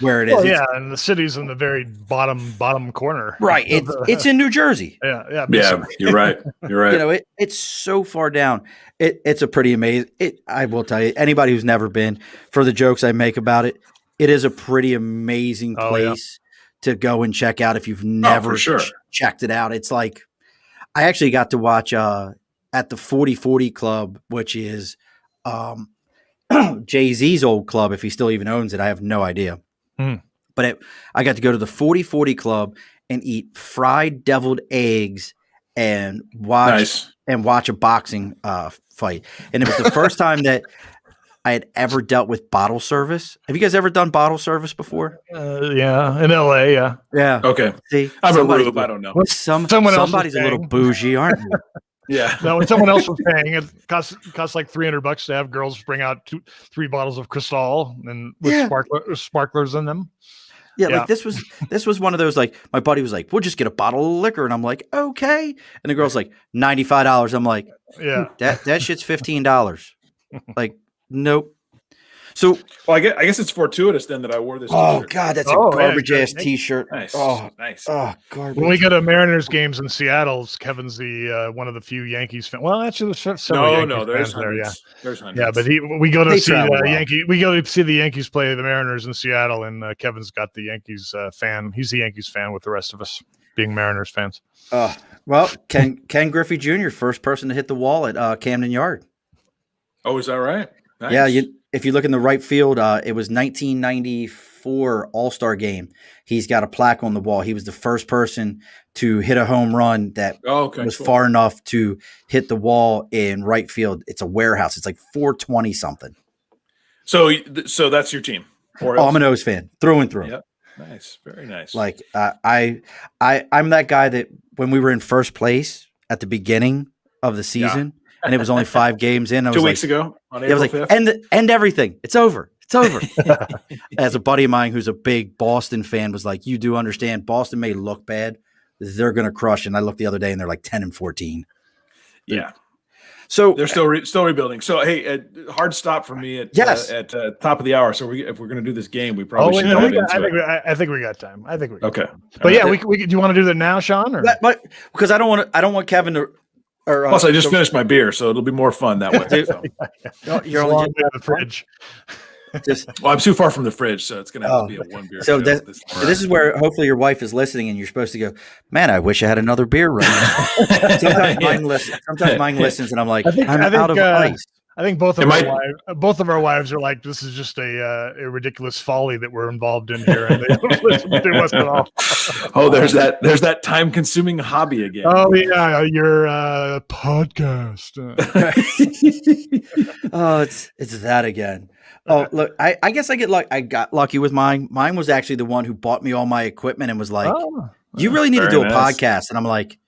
where it is. Yeah, and the city's in the very bottom corner. Right. It's in New Jersey. Yeah. You're right. You're right. It's so far down. It's a pretty amazing. I will tell you, anybody who's never been, for the jokes I make about it, it is a pretty amazing place. To go and check out if you've never checked it out. It's like I actually got to watch at the 4040 Club, which is Jay-Z's old club, if he still even owns it. I have no idea. But I got to go to the 4040 Club and eat fried deviled eggs and watch a boxing fight. And it was the first time that I had ever dealt with bottle service. Have you guys ever done bottle service before? Yeah, in LA, yeah. Yeah. Okay. See, I'm a rube. I don't know. Somebody's a little bougie, aren't you? Yeah. No, when someone else was paying, it costs like $300 to have girls bring out 3 bottles of Cristal and with sparklers in them. Yeah, like this was one of those, like my buddy was like, we'll just get a bottle of liquor. And I'm like, okay. And the girl's like, $95. I'm like, that shit's $15. Like, nope. So, Well, I guess it's fortuitous then that I wore this. oh t-shirt. God, that's a garbage ass T-shirt. Nice. Oh, Nice. oh, garbage. When we go to Mariners games in Seattle, Kevin's the one of the few Yankees fans. Well, actually, there's several Yankees there's fans hundreds. there. There's hundreds. Yeah, but we go to They see travel well. We go to see the Yankees play the Mariners in Seattle, and Kevin's got the Yankees fan. He's the Yankees fan with the rest of us being Mariners fans. Well, Ken Griffey Jr., first person to hit the wall at Camden Yard. Oh, is that right? Nice. Yeah, if you look in the right field, it was 1994 All-Star game. He's got a plaque on the wall. He was the first person to hit a home run that was far enough to hit the wall in right field. It's a warehouse. It's like 420 something. So that's your team. Oh, I'm an O's fan through and through. Yep. Nice, very nice. Like I'm that guy that when we were in first place at the beginning of the season. And it was only 5 games in. I was 2 weeks ago on April 5th. End everything. It's over. It's over. As a buddy of mine who's a big Boston fan was like, you do understand Boston may look bad. They're going to crush. And I looked the other day and they're like 10-14. Yeah. So they're still rebuilding. So, hey, hard stop for me at top of the hour. So if we're going to do this game, we probably should have I think we got time. I think we got okay. Time. But yeah, we do you want to do that now, Sean? Or? But because I don't want Kevin to. Plus, I just finished my beer, so it'll be more fun that way. So. You're only in the fridge. Well, I'm too far from the fridge, so it's going to have to be a one beer. So this is where hopefully your wife is listening, and you're supposed to go, man, I wish I had another beer right now. Sometimes mine listens, and I'm like, I'm out of ice. I think both of our wives are like, this is just a ridiculous folly that we're involved in here, and they don't listen to us at all. Oh, there's that time-consuming hobby again. Oh yeah, your podcast. Oh, it's that again. Oh, look, I guess I got lucky with mine. Mine was actually the one who bought me all my equipment and was like, "You really need to do a podcast." And I'm like,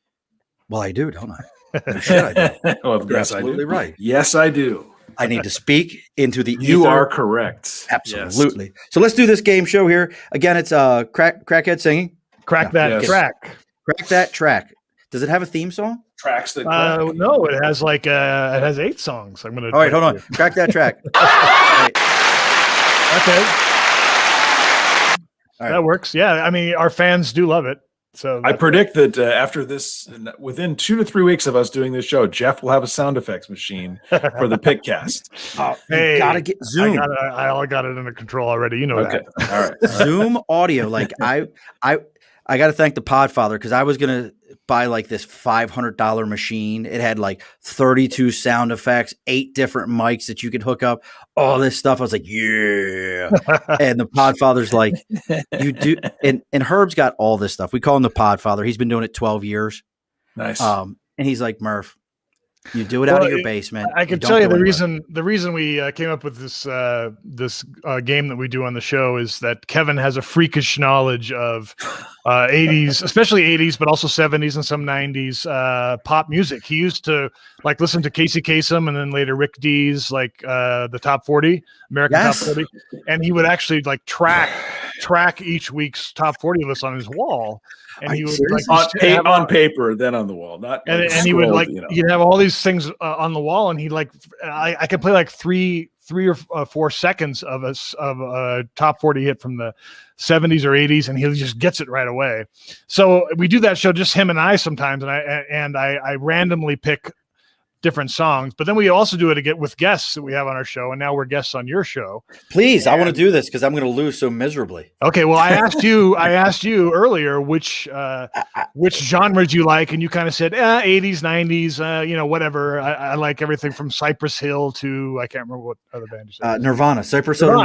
"Well, I do, don't I?" No, shit, I do. Well, You're absolutely right. Yes, I do. I need to speak into the You ether. are correct. Absolutely. Yes. So let's do this game show here. Again, it's crackhead singing. Crack that track. Crack that track. Does it have a theme song? Tracks that crack. No, it has it has 8 songs. I'm gonna. All right, hold on. Crack that track. Okay. All right. That works. Yeah, I mean, our fans do love it. So I predict that after this, within 2 to 3 weeks of us doing this show, Jeff will have a sound effects machine for the Pitcast. Hey, gotta get Zoom. I got it under control already. You know that. All right. Zoom audio. Like I got to thank the Podfather because I was gonna buy like this $500 machine. It had like 32 sound effects, 8 different mics that you could hook up, all this stuff. I was like, yeah. And the Podfather's like, you do. And Herb's got all this stuff. We call him the Podfather. He's been doing it 12 years. Nice. And he's like, Murph, you do it out of your basement. I can tell you the reason we came up with this game that we do on the show is that Kevin has a freakish knowledge of 80s, especially 80s, but also 70s and some 90s pop music. He used to like listen to Casey Kasem and then later Rick Dees, like the top 40, American top 40, and he would actually like track each week's top 40 list on his wall. And he would like on paper, then on the wall, not. And he would like he'd have all these things on the wall, and he like I could play like three or 4 seconds of a top 40 hit from the 70s or 80s, and he just gets it right away. So we do that show, just him and I sometimes, and I randomly pick different songs, but then we also do it with guests that we have on our show, and now we're guests on your show. Please, I want to do this because I'm going to lose so miserably. Okay, well, I asked you earlier which genres you like, and you kind of said 80s, 90s, whatever. I like everything from Cypress Hill to I can't remember what other band you said. Nirvana, Cypress Hill,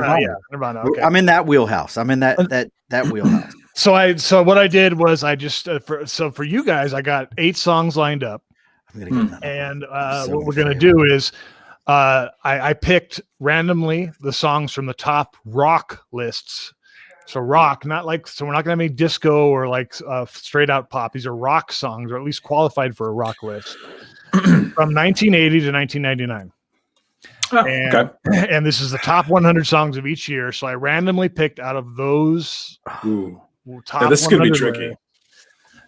Nirvana. Okay. I'm in that wheelhouse. I'm in that wheelhouse. So what I did was I just for you guys, I got 8 songs lined up. And what we're going to do is I picked randomly the songs from the top rock lists. So rock, not like, so we're not going to have any disco or like straight out pop. These are rock songs, or at least qualified for a rock list from 1980 to 1999. And this is the top 100 songs of each year. So I randomly picked out of those. This is going to be tricky.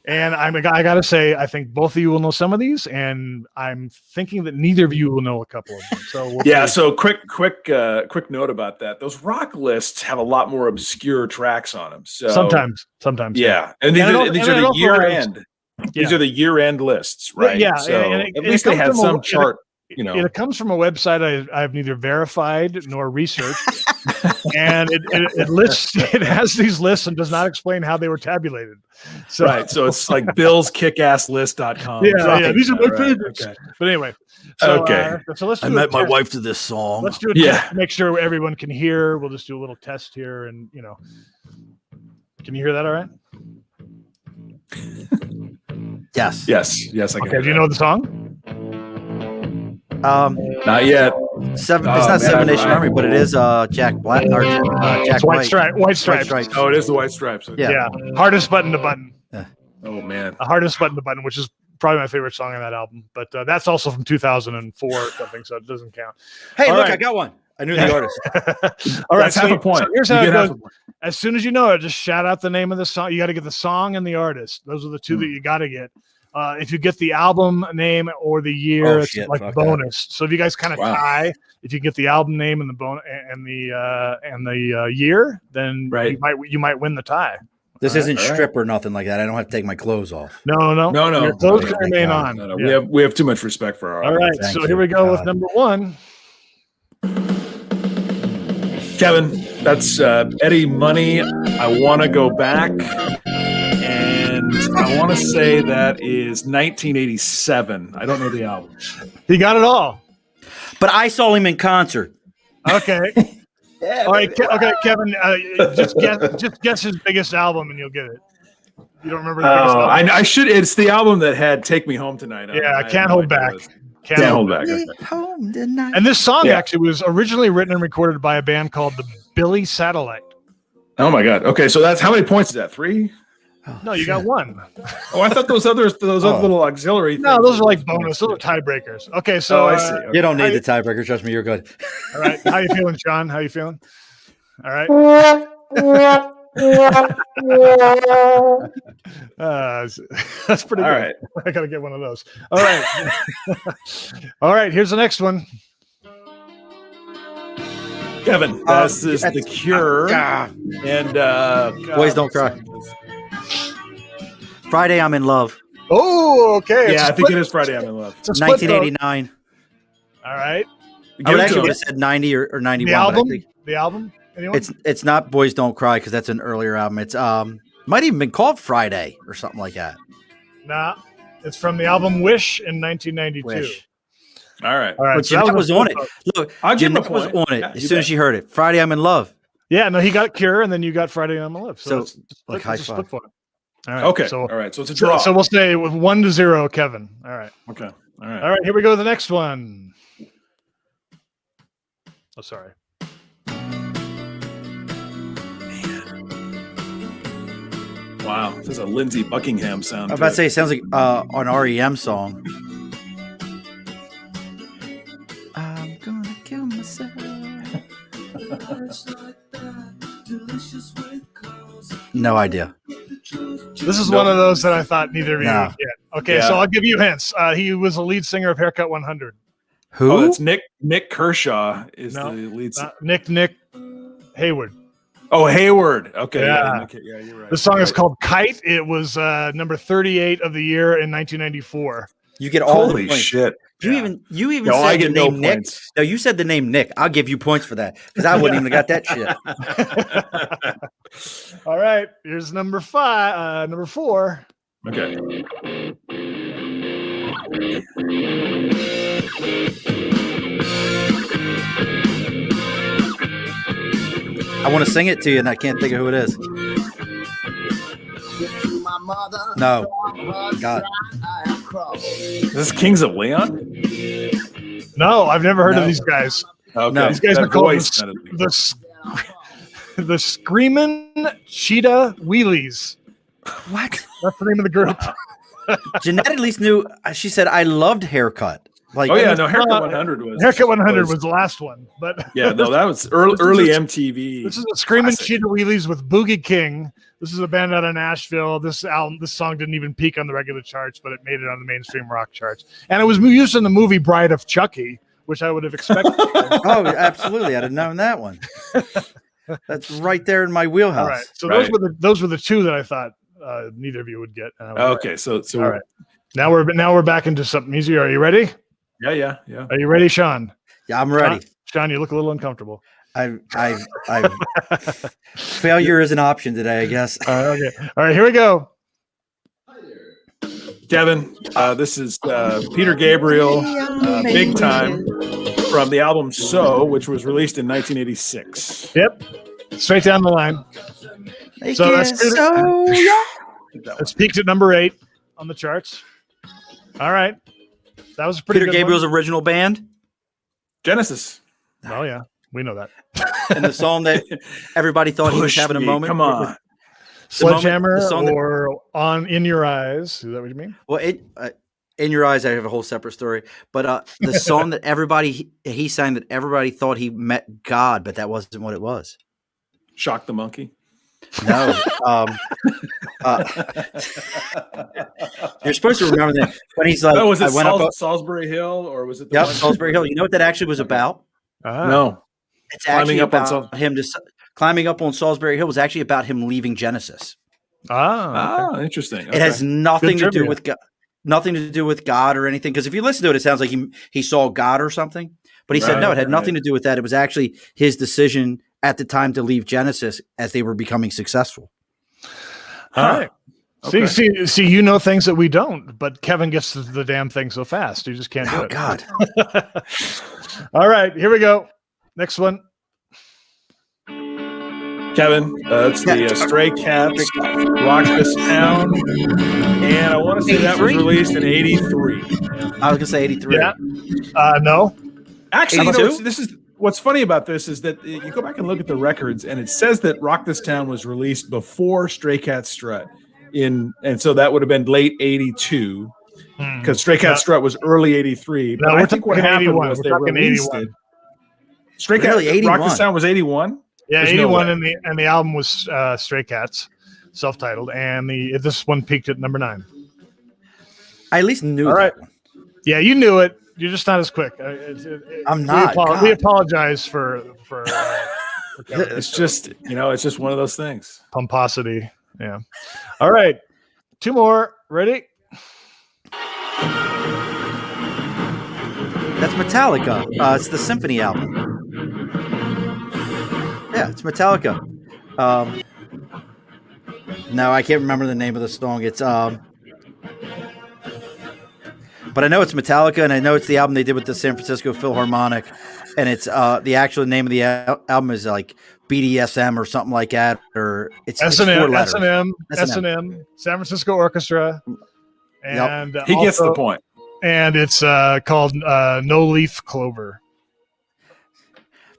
And I got to say, I think both of you will know some of these, and I'm thinking that neither of you will know a couple of them. So yeah. So quick note about that. Those rock lists have a lot more obscure tracks on them. So sometimes. Yeah. And these are the year end. Yeah. These are the year-end lists, right? Yeah, so and at least they had some chart. It comes from a website I've neither verified nor researched, and it lists. It has these lists and does not explain how they were tabulated. So, right, so it's like billskickass.list.com. Yeah, these are my favorites. Okay. But anyway, so let's do. I met my wife to this song. Let's do a test to make sure everyone can hear. We'll just do a little test here, and can you hear that? All right. Yes. I can. Okay. Do you know the song? Not yet. It's not Seven Nation Army, but it is Jack Black or Jack White Stripes. Oh, it is the White Stripes. Okay. Yeah. Hardest button to button. Yeah. Oh man. The hardest button to button, which is probably my favorite song on that album, but that's also from 2004 or something, so it doesn't count. Hey, look, I got one. I knew the artist. All right, that's half a point. So here's how it goes. As soon as you know it, just shout out the name of the song. You got to get the song and the artist. Those are the two that you got to get. If you get the album name or the year, it's like bonus. So if you guys kind of tie, if you get the album name and the year, then you might win the tie. This isn't strip or nothing like that. I don't have to take my clothes off. No. Your clothes can remain on. No. Yeah. We have too much respect for our. All right, so here we go with number one. Kevin, that's Eddie Money. I want to go back. I want to say that is 1987. I don't know the album. He got it all. But I saw him in concert. Okay. All right. Okay, Kevin, just guess his biggest album and you'll get it. You don't remember the biggest album? I should. It's the album that had Take Me Home Tonight. I Can't Hold Back. Can't hold back. And this song actually was originally written and recorded by a band called the Billy Satellite. Oh my God. Okay, so that's how many points is that? 3? No, you got 1. Oh, I thought those other little auxiliary things. No, those are like bonus. Those are tiebreakers. Okay, so I see. Okay. You don't need the tiebreaker. Trust me, you're good. All right. How you feeling, Sean? How you feeling? All right. That's pretty good. All right. I gotta get one of those. All right. All right, here's the next one. Kevin, this is The Cure and Boys Don't Cry. Friday I'm in Love. Oh, okay. Yeah, I think it is Friday I'm in Love. 1989. All right. I would actually have said 90 or 91. The album? Anyone? It's not Boys Don't Cry because that's an earlier album. It's might even been called Friday or something like that. Nah, it's from the album Wish in 1992. Wish. All right. Well, So Jeanette was on it. Look, Jeanette was on it as soon as she heard it. Friday I'm in Love. Yeah, no, he got Cure, and then you got Friday I'm in Love. So like high five. For it. All right. Okay. So, all right. So it's a draw. So we'll say with 1-0, Kevin. All right. Okay. All right. All right. Here we go to the next one. Oh, sorry. Wow. This is a Lindsey Buckingham sound. I was about to say, it sounds like an REM song. I'm gonna kill myself. No idea. This is one of those that I thought neither of you would get. Okay, so I'll give you hints. He was the lead singer of Haircut 100. Who? Oh, it's Nick Kershaw is the lead singer. Nick Hayward. Oh, Hayward. Okay. Yeah, you're right. The song is called Kite. It was number 38 of the year in 1994. You get all Holy the points. Shit. You even said I get the name no Nick. points. No, you said the name Nick. I'll give you points for that because I wouldn't even have got that shit. All right, here's number 4. Okay. I want to sing it to you, and I can't think of who it is. No. God. Is this Kings of Leon? No, I've never heard of these guys. Okay. No. These guys are called the Screamin' Cheetah Wheelies. What? That's the name of the group. Jeanette at least knew. She said, I loved Haircut. Like, Haircut 100 was Haircut 100 was the last one, but yeah, no, that was early MTV. This is a Screaming Cheetah Wheelies with Boogie King. This is a band out of Nashville. This song didn't even peak on the regular charts, but it made it on the mainstream rock charts. And it was used in the movie Bride of Chucky, which I would have expected. Oh, absolutely. I'd have known that one. That's right there in my wheelhouse. All right. So those were the two that I thought neither of you would get. Okay, so all right. Now we're back into something easier. Are you ready? Yeah. Are you ready, Sean? Yeah, I'm ready. Sean, you look a little uncomfortable. Failure is an option today, I guess. Okay. All right, here we go. Kevin, this is Peter Gabriel, Big Time, from the album So, which was released in 1986. Yep. Straight down the line. It's peaked at number 8 on the charts. All right. That was a pretty Peter good Gabriel's one. original band? Genesis. Oh, yeah. We know that. And the song that everybody thought he was having a moment. Come on. Sledgehammer or on In Your Eyes. Is that what you mean? Well, In Your Eyes, I have a whole separate story. But the song that he sang that everybody thought he met God, but that wasn't what it was. Shock the Monkey. No. You're supposed to remember that when he's like, was it I went up Salisbury Hill, or was it the Yep, one? Salisbury Hill. You know what that actually was about? No. It's actually about him climbing up on Salisbury Hill was actually about him leaving Genesis. Okay. Interesting. It has nothing to do with God, nothing to do with God or anything. Because if you listen to it, it sounds like he saw God or something. But he said no, it had nothing to do with that. It was actually his decision at the time to leave Genesis as they were becoming successul. All right. Okay. See, you know things that we don't, but Kevin gets the damn thing so fast. You just can't do it. Oh, God. All right, here we go. Next one. Kevin, it's the Stray Cats, Rock This Town. And I want to say 83? That was released in 83. I was going to say 83. Yeah. No. Actually, this is what's funny about this is that you go back and look at the records, and it says that Rock This Town was released before Stray Cat Strut, and so that would have been late '82 because Stray Cat Strut was early '83. But I think what happened was they released it. Stray Cat Rock This Town was '81. Yeah, 81, and the album was Stray Cats, self-titled, and this one peaked at number 9. I at least knew that one. Yeah, you knew it. You're just not as quick. I'm not. We apologize for it's just one of those things. Pomposity. Yeah. All right. 2 more. Ready? That's Metallica. It's the Symphony album. Yeah, it's Metallica. No, I can't remember the name of the song. It's but I know it's Metallica, and I know it's the album they did with the San Francisco Philharmonic, and it's the actual name of the album is like BDSM or something like that, or it's S&M, San Francisco Orchestra, and he gets the point. And it's called No Leaf Clover.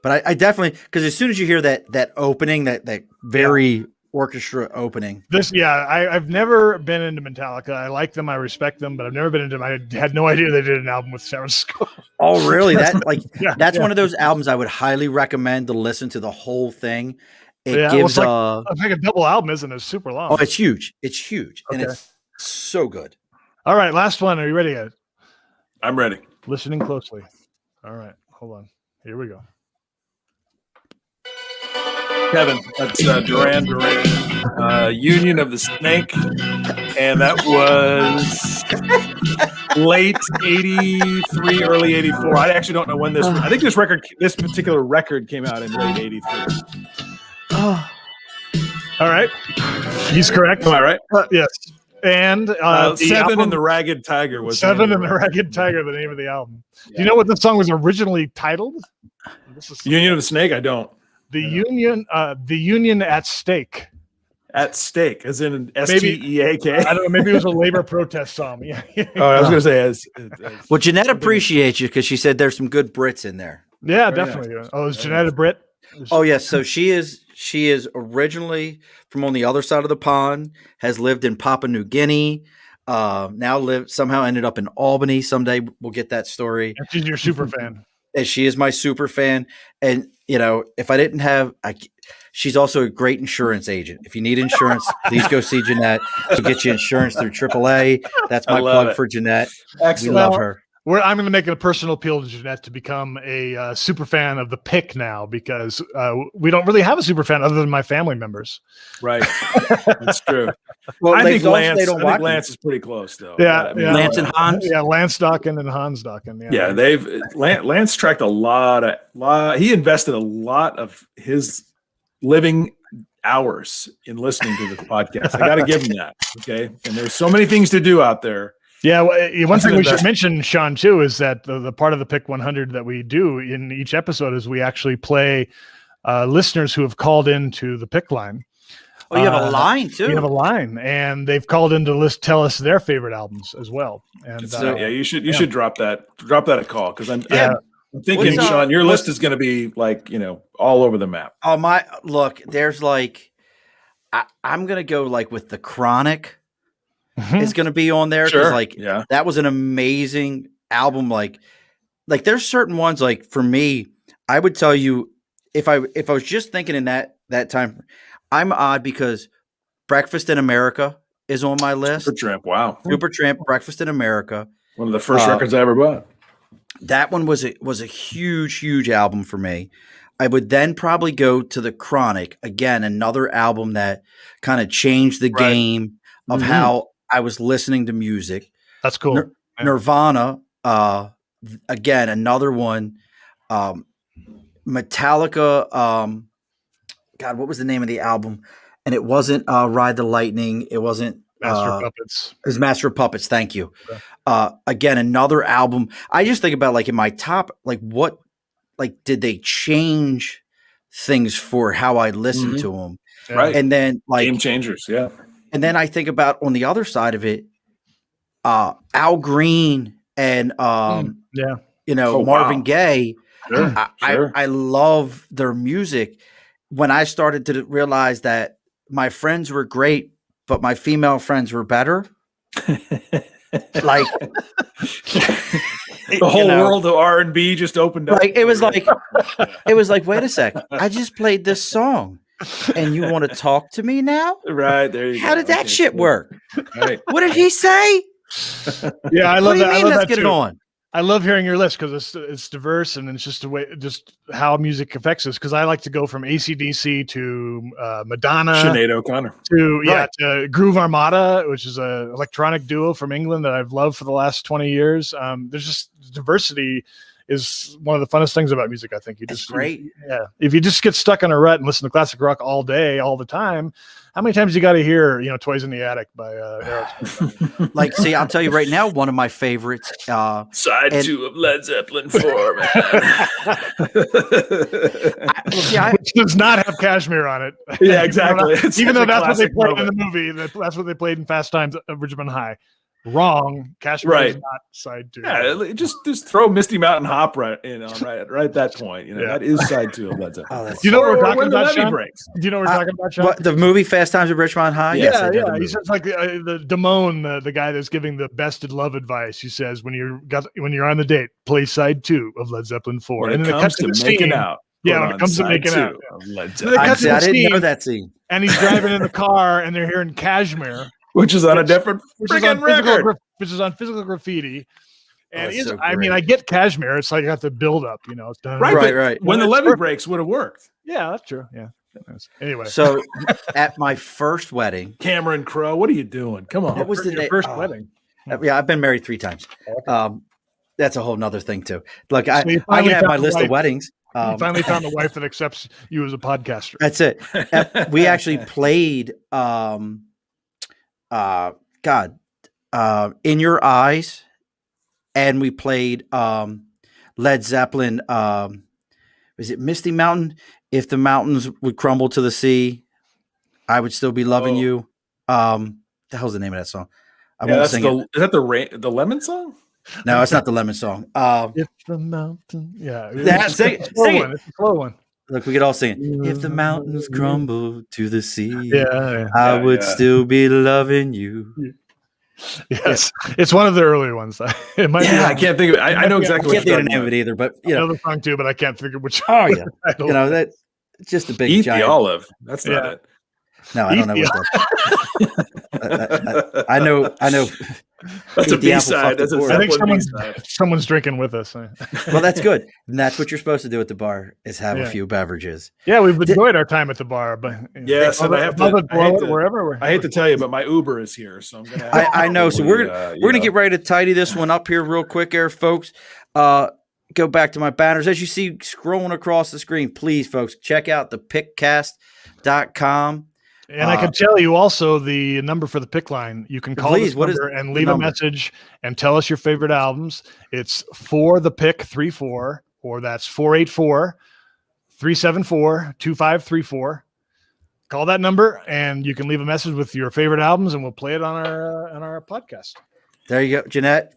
But I definitely, because as soon as you hear that opening, that very orchestra opening. I've never been into Metallica. I like them, I respect them, but I've never been into them. I had no idea they did an album with San Francisco. Oh, really? That's one of those albums I would highly recommend to listen to the whole thing. It gives it's like a double album, isn't it? It's super long. Oh, it's huge. It's huge. Okay. And it's so good. All right, last one. Are you ready, Ed? I'm ready. Listening closely. All right, hold on. Here we go. Kevin, that's Duran Duran, Union of the Snake, and that was late '83, early '84. I actually don't know when this. I think this particular record came out in late '83. All right, he's correct. Am I right? Yes. And Seven and the Ragged Tiger was Seven and the Ragged Tiger, the name of the album. Yeah. Do you know what the song was originally titled? Union of the Snake. I don't. The Union at Stake. At Stake, as in STEAK. I don't know. Maybe it was a labor protest song. Yeah. I was going to say well, Jeanette appreciates you because she said there's some good Brits in there. Yeah, very definitely. Nice. Oh, is Jeanette a Brit? Oh, yes. So she is originally from on the other side of the pond, has lived in Papua New Guinea, Now somehow ended up in Albany. Someday we'll get that story. And she's your super fan. And she is my super fan. And if I didn't have, she's also a great insurance agent. If you need insurance, please go see Jeanette. She'll get you insurance through AAA. That's my plug for Jeanette. Excellent. We love her. I'm going to make it a personal appeal to Jeanette to become a super fan of the pick now, because we don't really have a super fan other than my family members. Right. That's true. Well, I think Lance is pretty close, though. Yeah. Lance and Hans. Yeah, Lance Dawkin and Hans Dawkin. Yeah, Lance tracked a lot. He invested a lot of his living hours in listening to this podcast. I got to give him that. Okay. And there's so many things to do out there. Yeah, one thing we should mention, Sean, too, is that the part of the Pick 100 that we do in each episode is we actually play listeners who have called into the Pick line. Oh, you have a line, too? You have a line, and they've called in to tell us their favorite albums as well. And you should drop that a call, because I'm thinking, Sean, your list is going to be like, all over the map. Oh, there's I'm going to go with the Chronic. Is going to be on there because that was an amazing album. Like there's certain ones, for me, I would tell you if I was just thinking in that time, I'm odd because Breakfast in America is on my list. Supertramp, Breakfast in America, one of the first records I ever bought. That one was a huge album for me. I would then probably go to the Chronic, again, another album that kind of changed the game of how I was listening to music. That's cool. Nirvana, again, another one. Metallica. God, what was the name of the album? And it wasn't Ride the Lightning. It wasn't Master of Puppets. It was Master of Puppets. Thank you. Again, another album. I just think about in my top, what, did they change things for how I listened to them? Right. And then game changers. Yeah. And then I think about on the other side of it, Al Green and Marvin Gaye. Sure, I love their music. When I started to realize that my friends were great, but my female friends were better. The whole world of R&B just opened up. It was like, wait a sec, I just played this song. And you want to talk to me now? Right, there you go. How did that shit work? Right. What did he say? Yeah, I love that. What do you mean? Let's get it on. I love hearing your list because it's diverse, and it's just how music affects us. Because I like to go from AC/DC to Madonna, Sinead O'Connor, to Groove Armada, which is an electronic duo from England that I've loved for the last 20 years. There's just diversity is one of the funnest things about music. I think great. If you just get stuck on a rut and listen to classic rock all day, all the time, how many times you got to hear, Toys in the Attic by Aerosmith? See, I'll tell you right now, one of my favorites. Side 2 of Led Zeppelin 4, man. Which does not have Kashmir on it. Yeah, exactly. Even though that's what they played in the movie. That's what they played in Fast Times at Ridgemont High. Wrong. Kashmir is not side 2. Yeah, just throw Misty Mountain Hop right at that point. That is side 2 of Led Zeppelin. Do you know what we're talking about, Sean? Do you know what we're talking about, Sean? What, the movie Fast Times at Ridgemont High? Yeah. He says the Damone, the guy that's giving the bested love advice. He says when you're on the date, play side 2 of Led Zeppelin 4. When it comes to making out. Yeah, when it comes to making out. I didn't know that scene. And he's driving in the car, and they're hearing Kashmir. Which is on a different freaking record. Which is on Physical Graffiti. And so I get Kashmir. It's like you got the build up, It's done. Right. When the levee breaks would have worked. Yeah, that's true. Yeah. Anyway. So at my first wedding. Cameron Crowe, what are you doing? Come on. What was your first wedding? Yeah, I've been married 3 times. That's a whole nother thing too. Look, I can have my list of weddings. You finally found a wife that accepts you as a podcaster. That's it. We actually played In Your Eyes, and we played Led Zeppelin. Was it Misty Mountain? If the mountains would crumble to the sea, I would still be loving you. The hell's the name of that song? I won't sing it. Is that the Lemon song? No, it's not the Lemon song. If the mountain, sing it. It's a slow one. Look, we could all sing it. If the mountains crumble to the sea, I would still be loving you. Yes, it's one of the earlier ones. It might be. I can't think of it. I know exactly. I can't think of the name of it either, but I know the song too, but I can't think of which. Oh yeah, that it's just a big Eat giant the olive. That's not it. No, I don't know what that. I know. That's a B-side. That's a I think B-side. someone's drinking with us. Well, that's good. And that's what you're supposed to do at the bar is have a few beverages. Yeah, we've enjoyed our time at the bar, but yes, and I hate to tell you, but my Uber is here, so I'm gonna. I know. So we're gonna get ready to tidy this one up here real quick, here, folks. Go back to my banners as you see scrolling across the screen. Please, folks, check out the pickcast.com. And I can tell you also the number for the pick line. You can call this number and leave a message and tell us your favorite albums. It's for the pick 34, or that's 484-374-2534. Call that number and you can leave a message with your favorite albums and we'll play it on our podcast. There you go, Jeanette.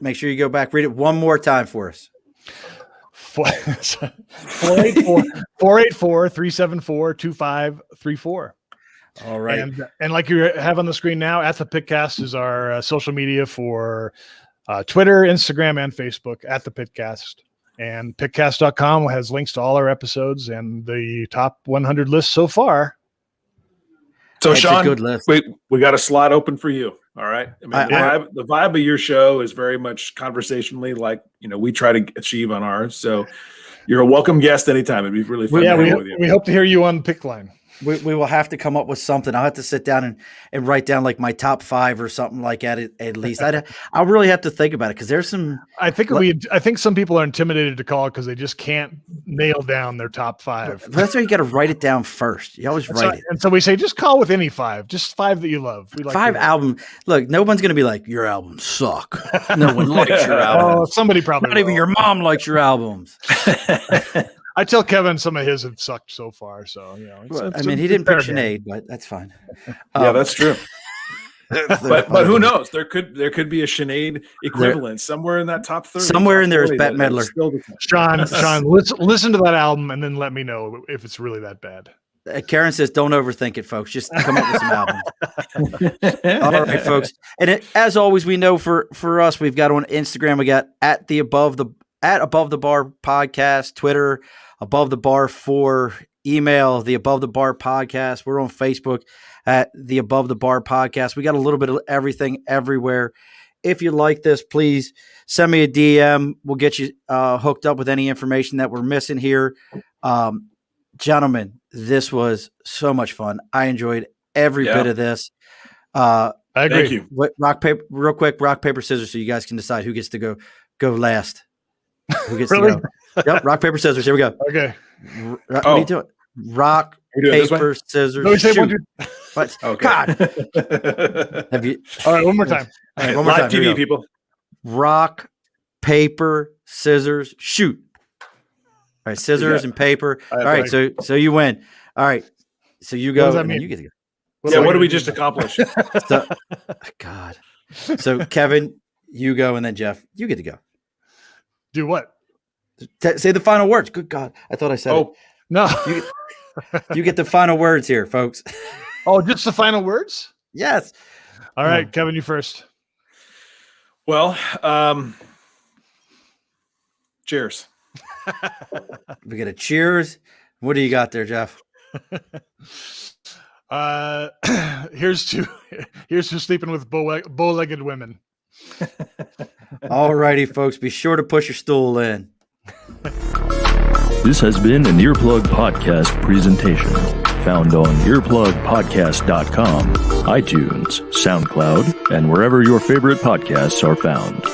Make sure you go back. Read it one more time for us. 484-374-2534. All right. And like you have on the screen now, at the Pitcast is our social media for Twitter, Instagram, and Facebook, at the Pitcast. And pitcast.com has links to all our episodes and the top 100 lists so far. So, Sean, we got a slot open for you. All right. I mean, the vibe of your show is very much conversationally like, we try to achieve on ours. So you're a welcome guest anytime. It'd be really fun. Yeah, we hope to hear you on Pick Line. We will have to come up with something. I'll have to sit down and write down like my top 5 or something like that at least. I'll really have to think about it because there's some. I think some people are intimidated to call because they just can't nail down their top 5. That's why you got to write it down first. You always write it. And so we say just call with any 5, just 5 that you love. We like 5 album. Look, no one's gonna be like your albums suck. No one likes your albums. Oh, somebody probably. Not even your mom likes your albums. I tell Kevin some of his have sucked so far, so he didn't pick Sinead, but that's fine. Yeah, that's true. but who knows? There could be a Sinead equivalent somewhere in that top 30. Somewhere in there is Bette Midler. Sean, listen to that album and then let me know if it's really that bad. Karen says, "Don't overthink it, folks. Just come up with some albums." All right, folks. And as always, we know for us, we've got on Instagram, we got at Above the Bar podcast, Twitter, Above the Bar 4, email the Above the Bar podcast. We're on Facebook at the Above the Bar podcast. We got a little bit of everything everywhere. If you like this, please send me a DM. We'll get you hooked up with any information that we're missing here. Gentlemen, this was so much fun. I enjoyed every bit of this. I agree. Thank you. Real quick, rock, paper, scissors, so you guys can decide who gets to go last. Who gets really? to go? Yep, rock, paper, scissors. Here we go. Okay. What are you doing? Rock, paper, scissors, shoot. What? Okay. God. Have you? All right, one more time. All right, one more Live time. TV, people. Rock, paper, scissors, shoot. All right, scissors and paper. All right, so you win. All right, so you go. What does that and then mean? you get to go. What did we just accomplish? God. So Kevin, you go, and then Jeff, you get to go. Do what? Say the final words. Good God, I thought I said it. No. You get the final words here, folks. Oh, just the final words? Yes. All right, Kevin, you first. Well, cheers. We get a cheers. What do you got there, Jeff? Here's to sleeping with bow-legged women. All righty, folks. Be sure to push your stool in. This has been an Earplug Podcast presentation. Found on earplugpodcast.com, iTunes, SoundCloud, and wherever your favorite podcasts are found.